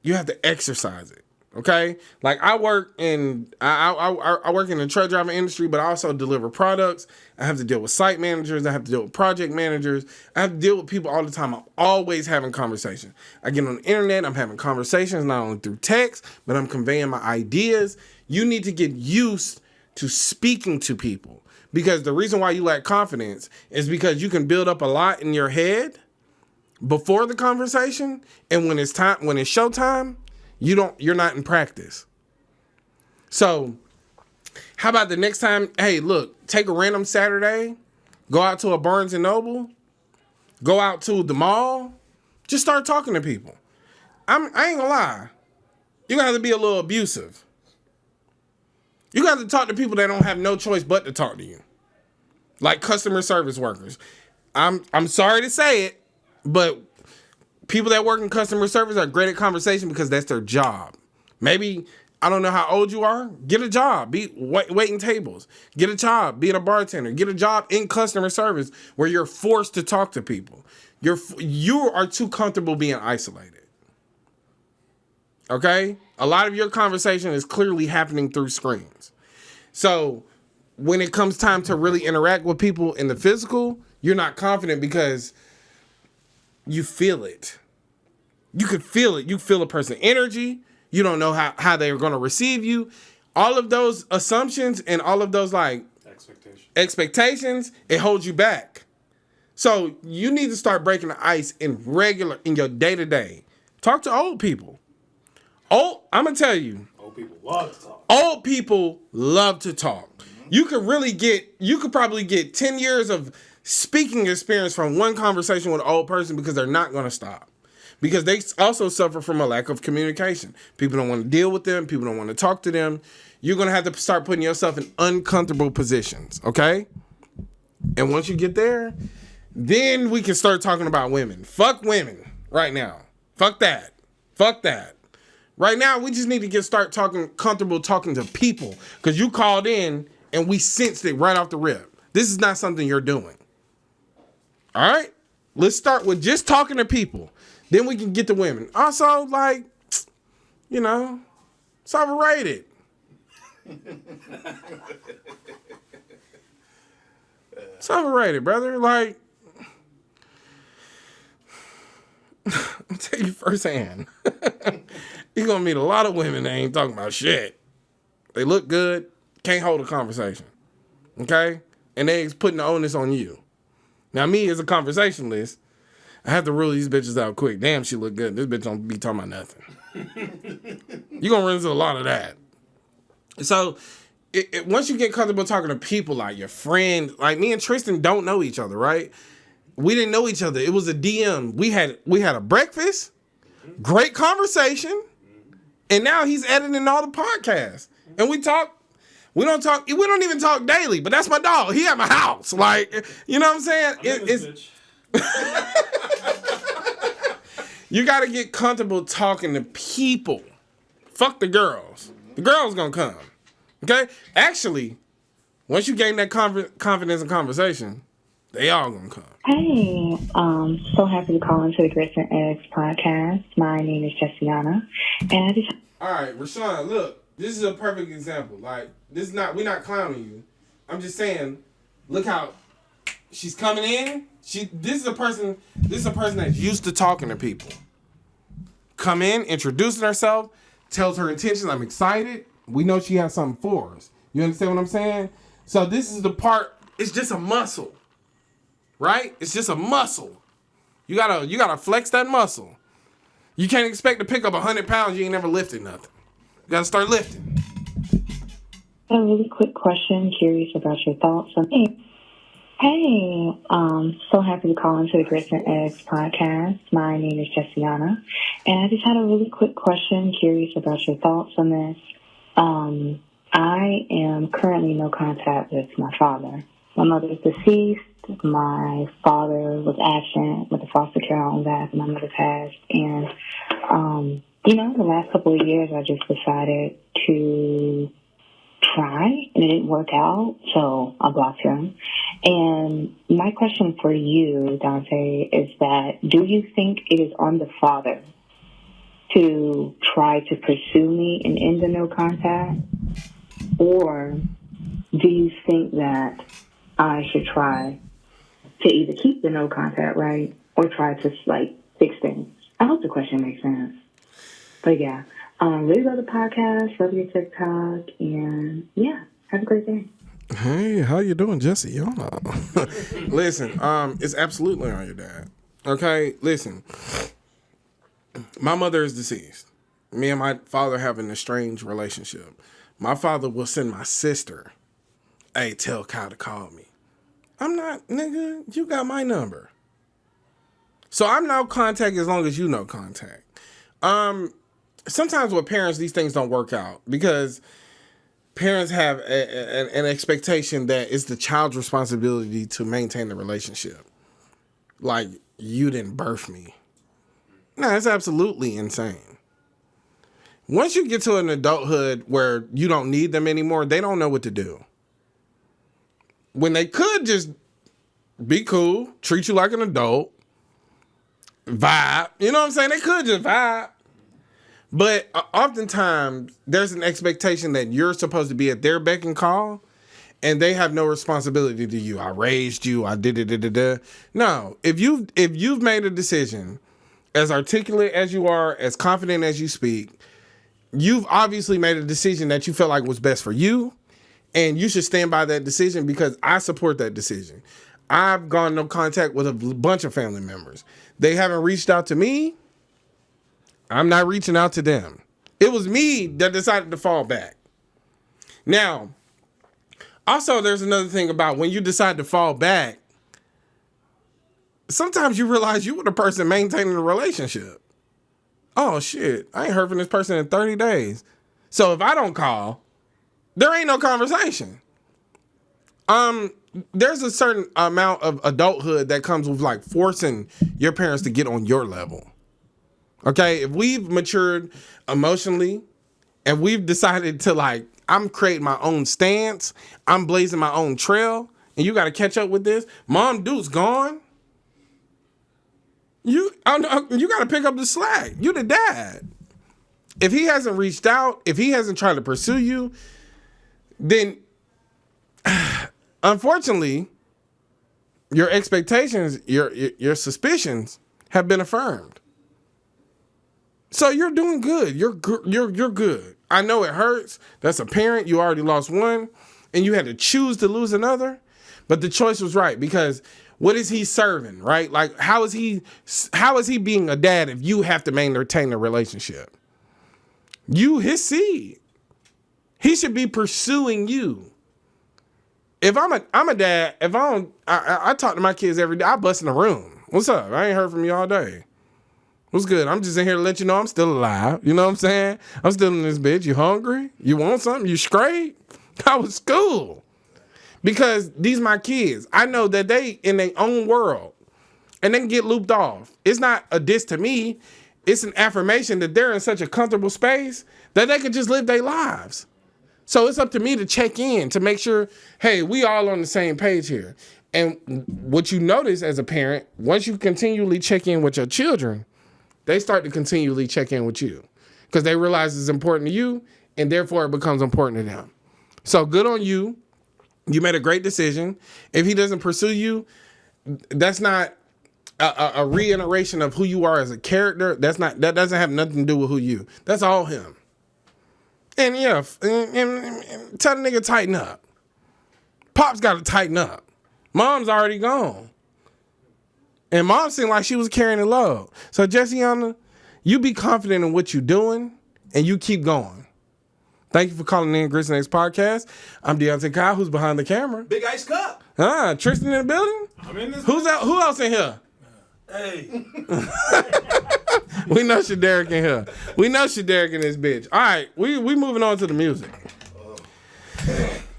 You have to exercise it. Okay, I work in the truck driving industry, but I also deliver products. I have to deal with site managers. I have to deal with project managers. I have to deal with people all the time. I'm always having conversations. I get on the internet. I'm having conversations not only through text, but I'm conveying my ideas. You need to get used to speaking to people, because the reason why you lack confidence is because you can build up a lot in your head before the conversation, and when it's showtime, you're not in practice. So, how about the next time? Hey, look, take a random Saturday, go out to a Barnes and Noble, go out to the mall, just start talking to people. I ain't gonna lie, you're gonna have to be a little abusive. You got to talk to people that don't have no choice but to talk to you, like customer service workers. I'm sorry to say it, but people that work in customer service are great at conversation because that's their job. Maybe, I don't know how old you are, get a job, be waiting tables, get a job, being a bartender, get a job in customer service where you're forced to talk to people. You are too comfortable being isolated. Okay? A lot of your conversation is clearly happening through screens. So when it comes time to really interact with people in the physical, you're not confident because you feel it. You can feel it. You feel a person's energy. You don't know how they're going to receive you. All of those assumptions and all of those like expectations, it holds you back. So you need to start breaking the ice in your day-to-day. Talk to old people. I'm going to tell you. Old people love to talk. Old people love to talk. You could probably get 10 years of speaking experience from one conversation with an old person because they're not going to stop. Because they also suffer from a lack of communication. People don't want to deal with them. People don't want to talk to them. You're going to have to start putting yourself in uncomfortable positions, okay? And once you get there, then we can start talking about women. Fuck women right now. Fuck that. Fuck that. Right now, we just need to start comfortable talking to people because you called in and we sensed it right off the rip. This is not something you're doing. All right? Let's start with just talking to people. Then we can get to women. Also, like, you know, it's overrated. It's overrated, brother. Like, I'll tell you firsthand. You're going to meet a lot of women that ain't talking about shit. They look good, can't hold a conversation. Okay? And they putting the onus on you. Now, me as a conversationalist, I have to rule these bitches out quick. Damn, she look good. This bitch don't be talking about nothing. You're going to run into a lot of that. So, once you get comfortable talking to people like your friend, like me and Tristan don't know each other, right? We didn't know each other. It was a DM. We had a breakfast, great conversation, and now he's editing all the podcasts. And we talk. We don't even talk daily, but that's my dog. He at my house. Like, you know what I'm saying? You got to get comfortable talking to people. Fuck the girls. The girls gonna come. Okay? Actually, once you gain that confidence and conversation, they all gonna come. Hey, so happy to call into the Grits and Eggs podcast. My name is Jessiana, and I just... All right, Rashawn, look, this is a perfect example. Like, we're not clowning you. I'm just saying, look how she's coming in. This is a person that's used to talking to people. Come in, introducing herself, tells her intentions. I'm excited. We know she has something for us. You understand what I'm saying? So this is the part. It's just a muscle, right? It's just a muscle. You gotta flex that muscle. You can't expect to pick up 100 pounds. You ain't never lifted nothing. You gotta start lifting. A really quick question. Curious about your thoughts on it. Hey, so happy to call into the Grits and Eggs podcast. My name is Jessiana, and I just had a really quick question. Curious about your thoughts on this. I am currently no contact with my father. My mother is deceased. My father was absent with the foster care home that my mother passed. And, the last couple of years, I just decided to try, and it didn't work out, so I blocked him. And my question for you, Dante, is that do you think it is on the father to try to pursue me and end the no contact? Or do you think that I should try to either keep the no contact, right, or try to, fix things? I hope the question makes sense. But, yeah, really love the podcast, love your TikTok, and, yeah, have a great day. Hey, how you doing, Jesse? Listen, it's absolutely on your dad. Okay, listen. My mother is deceased. Me and my father have an estranged relationship. My father will send my sister, hey, tell Kyle to call me. I'm not, nigga, you got my number. So I'm no contact as long as you know contact. Sometimes with parents, these things don't work out because parents have an expectation that it's the child's responsibility to maintain the relationship. Like, you didn't birth me. No, it's absolutely insane. Once you get to an adulthood where you don't need them anymore, they don't know what to do. When they could just be cool, treat you like an adult, vibe. You know what I'm saying? They could just vibe. But oftentimes, there's an expectation that you're supposed to be at their beck and call, and they have no responsibility to you. I raised you. I did it. No, if you've made a decision, as articulate as you are, as confident as you speak, you've obviously made a decision that you felt like was best for you, and you should stand by that decision because I support that decision. I've gone no contact with a bunch of family members. They haven't reached out to me. I'm not reaching out to them. It was me that decided to fall back. Now, also there's another thing about when you decide to fall back, sometimes you realize you were the person maintaining the relationship. Oh shit, I ain't heard from this person in 30 days. So if I don't call, there ain't no conversation. There's a certain amount of adulthood that comes with like forcing your parents to get on your level. Okay, if we've matured emotionally and we've decided to like, I'm creating my own stance, I'm blazing my own trail, and you got to catch up with this. Mom Duke's gone. You got to pick up the slack. You the dad. If he hasn't reached out, if he hasn't tried to pursue you, then unfortunately, your expectations, your suspicions have been affirmed. So you're doing good. You're good. I know it hurts. That's a parent. You already lost one, and you had to choose to lose another. But the choice was right because what is he serving, right? Like, how is he being a dad if you have to maintain the relationship? You, his seed. He should be pursuing you. If I'm a dad, if I talk to my kids every day, I bust in the room. What's up? I ain't heard from you all day. What's good? I'm just in here to let you know I'm still alive. You know what I'm saying? I'm still in this bitch. You hungry? You want something? You straight? I was cool. Because these my kids. I know that they in their own world. And they can get looped off. It's not a diss to me. It's an affirmation that they're in such a comfortable space that they can just live their lives. So it's up to me to check in to make sure, hey, we all on the same page here. And what you notice as a parent, once you continually check in with your children, they start to continually check in with you because they realize it's important to you and therefore it becomes important to them. So good on you. You made a great decision. If he doesn't pursue you, that's not a reiteration of who you are as a character. That doesn't have nothing to do with who you. That's all him. And yeah, and tell the nigga tighten up. Pop's got to tighten up. Mom's already gone. And mom seemed like she was carrying the load. So Jessiana, you be confident in what you're doing and you keep going. Thank you for calling in Grits and Eggs Podcast. I'm Deontay Kyle, who's behind the camera. Big Ice Cup. Tristan in the building? I'm in this. Who else in here? Hey. We know Shaderick in here. We know Shaderick in this bitch. All right, we moving on to the music. I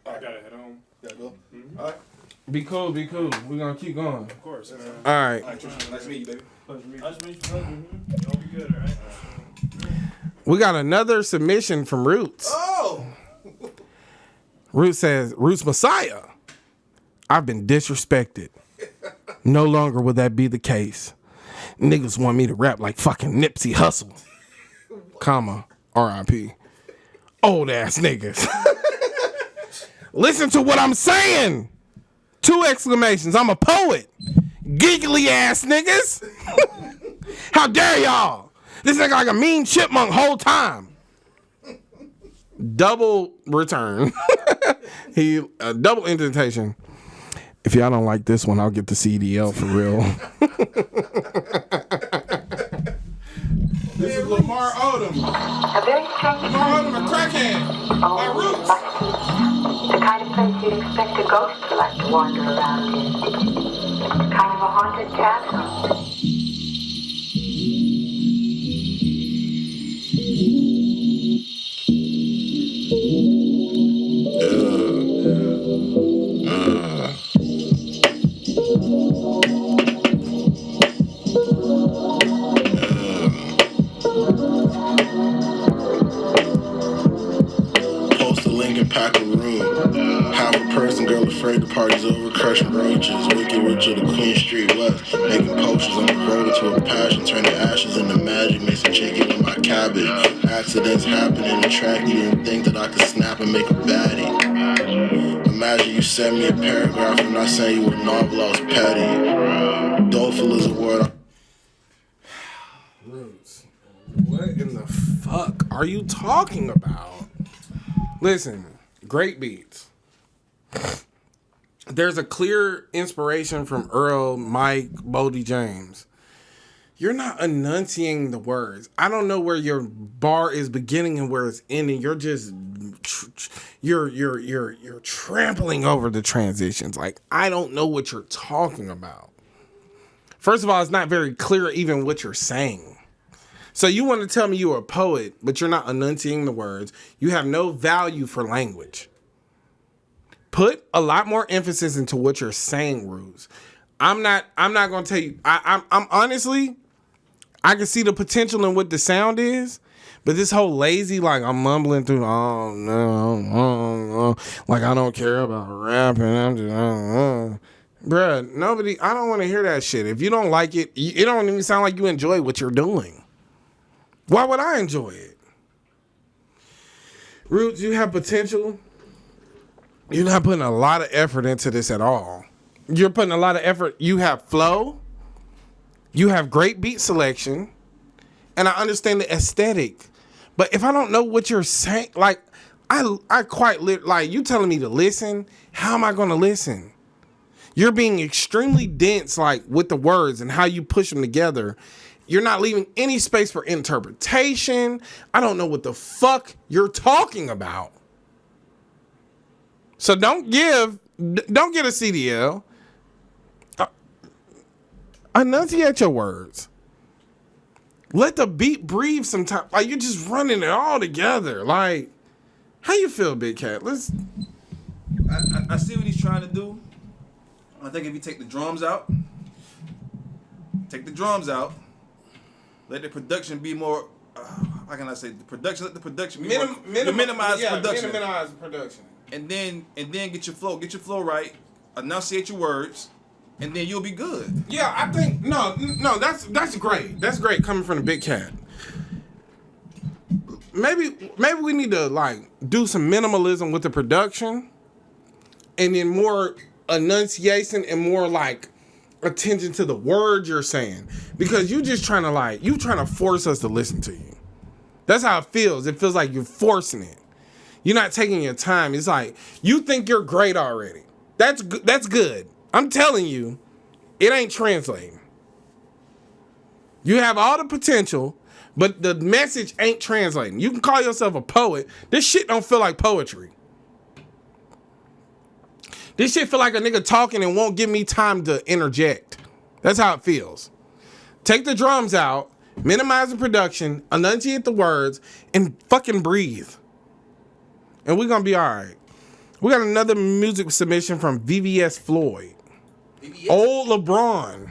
gotta head home. Gotta go. All right. Be cool. We're going to keep going. Of course, man. All right. All right, Tristan. Nice to meet you, baby. Nice to meet you. Y'all be good, all right? We got another submission from Roots. Oh! Roots says, Roots Messiah, I've been disrespected. No longer will that be the case. Niggas want me to rap like fucking Nipsey Hussle. Comma, R.I.P. Old ass niggas. Listen to what I'm saying. 2 exclamations. I'm a poet. Giggly ass niggas. How dare y'all? This nigga like a mean chipmunk whole time. Double return. Double indentation. If y'all don't like this one, I'll get the CDL for real. This is Lamar Odom. A very strange Lamar Odom, a crackhead. My roots. The kind of place you'd expect a ghost to like to wander around in. Kind of a haunted castle. Post a link and pack a room. Half a person, girl afraid the party's over, crushing roaches. Wicked Witch of the Queen Street West. Making potions, I'm devoted to a passion. Turning ashes into magic, mixing chicken with my cabbage. Accidents happen in the track, you didn't think that I could snap and make a baddie. Imagine you sent me a paragraph and I sent you a novel, I was petty. Doleful is a word. Roots. What in the fuck are you talking about? Listen, great beats. There's a clear inspiration from Earl, Mike, Bodie James. You're not enunciating the words. I don't know where your bar is beginning and where it's ending. You're just you're trampling over the transitions. Like, I don't know what you're talking about. First of all, it's not very clear even what you're saying. So you want to tell me you're a poet, but you're not enunciating the words. You have no value for language. Put a lot more emphasis into what you're saying, Ruse. I'm not gonna tell you. I'm honestly, I can see the potential in what the sound is, but this whole lazy, like I'm mumbling through, oh no, like I don't care about rapping. I'm just, bruh, nobody. I don't want to hear that shit. If you don't like it, it don't even sound like you enjoy what you're doing. Why would I enjoy it? Roots, you have potential. You're not putting a lot of effort into this at all. You're putting a lot of effort. You have flow. You have great beat selection. And I understand the aesthetic. But if I don't know what you're saying, like, I quite, like, you telling me to listen, how am I going to listen? You're being extremely dense, like, with the words and how you push them together. You're not leaving any space for interpretation. I don't know what the fuck you're talking about. So don't get a CDL. Enunciate your words. Let the beat breathe sometimes. Like, you're just running it all together. Like, how you feel, Big Cat? I see what he's trying to do. I think if you take the drums out, let the production be more. How can I say the production? Let the production be minimize production. Minimize production. And then get your flow right. Enunciate your words, and then you'll be good. Yeah, I think no, that's great. That's great coming from the Big Cat. Maybe we need to like do some minimalism with the production, and then more enunciation and more like attention to the words you're saying, because you just trying to force us to listen to you. That's how it feels. It feels like you're forcing it. You're not taking your time. It's like you think you're great already. That's good. I'm telling you, it ain't translating. You have all the potential, but the message ain't translating. You can call yourself a poet. This shit don't feel like poetry. This shit feel like a nigga talking and won't give me time to interject. That's how it feels. Take the drums out, minimize the production, enunciate the words, and fucking breathe. And we're gonna be all right. We got another music submission from VVS Floyd. VVS? Old LeBron.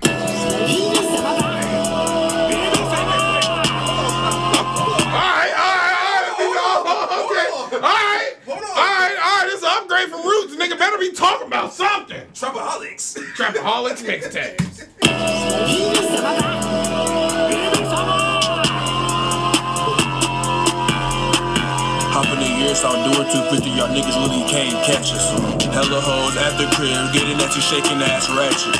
Alright, this is an upgrade from Roots. Nigga better be talking about something. Trapaholics mixtapes. Hop in the year, start doing 250, y'all niggas really can't catch us. Hella hoes at the crib, getting at you, shaking ass ratchet.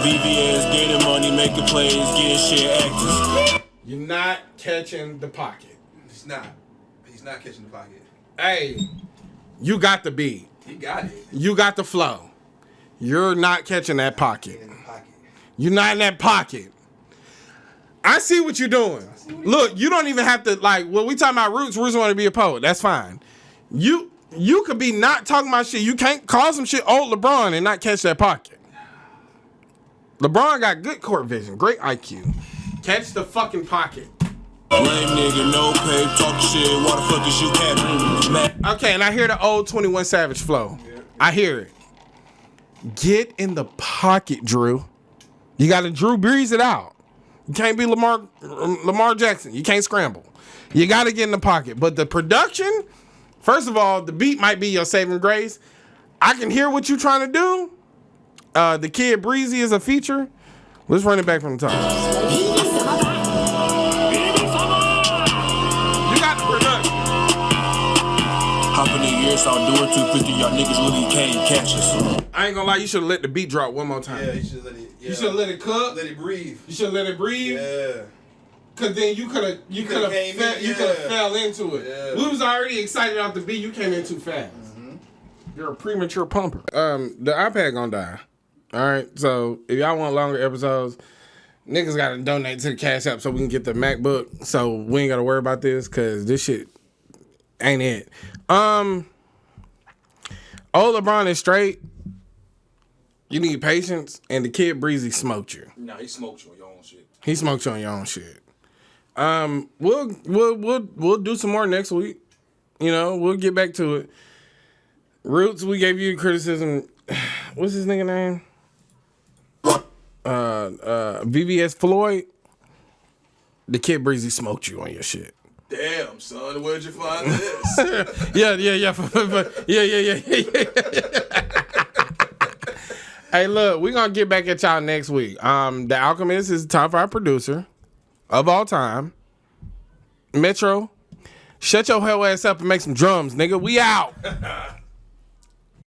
VVS, getting money, making plays, getting shit active. You're not catching the pocket. He's not catching the pocket. Hey, you got the beat. He got it. You got the flow. You're not catching that pocket. You're not in that pocket. I see what you're doing. Look, you don't even have to like. When we talking about Roots want to be a poet. That's fine. You could be not talking about shit. You can't call some shit old LeBron and not catch that pocket. LeBron got good court vision, great IQ. Catch the fucking pocket. Lame nigga, no pay, talk shit. Why the fuck is you capping? Okay, and I hear the old 21 Savage flow. I hear it. Get in the pocket, Drew. You got to Drew Brees it out. You can't be Lamar Jackson. You can't scramble. You got to get in the pocket. But the production, first of all, the beat might be your saving grace. I can hear what you're trying to do. The Kid Breezy is a feature. Let's run it back from the top. You got the production. Hop in the year, start doing 250. Y'all niggas really can't catch us. I ain't gonna lie, you should have let the beat drop one more time. Yeah, you should let it. Yeah. You should have let it cook. Let it breathe. You should have let it breathe. Yeah. Cause then you could have fell into it. Yeah. We was already excited about the beat. You came in too fast. You're a premature pumper. The iPad gonna die. All right. So if y'all want longer episodes, niggas gotta donate to the Cash App so we can get the MacBook. So we ain't gotta worry about this because this shit ain't it. Old LeBron is straight. You need patience, and the Kid Breezy smoked you. Nah, he smoked you on your own shit. He smoked you on your own shit. We'll do some more next week. You know, we'll get back to it. Roots, we gave you criticism. What's his nigga name? VVS Floyd. The Kid Breezy smoked you on your shit. Damn, son, where'd you find this? Yeah. Hey, look, we're gonna get back at y'all next week. The Alchemist is the top 5 producer of all time. Metro, shut your hell ass up and make some drums, nigga. We out.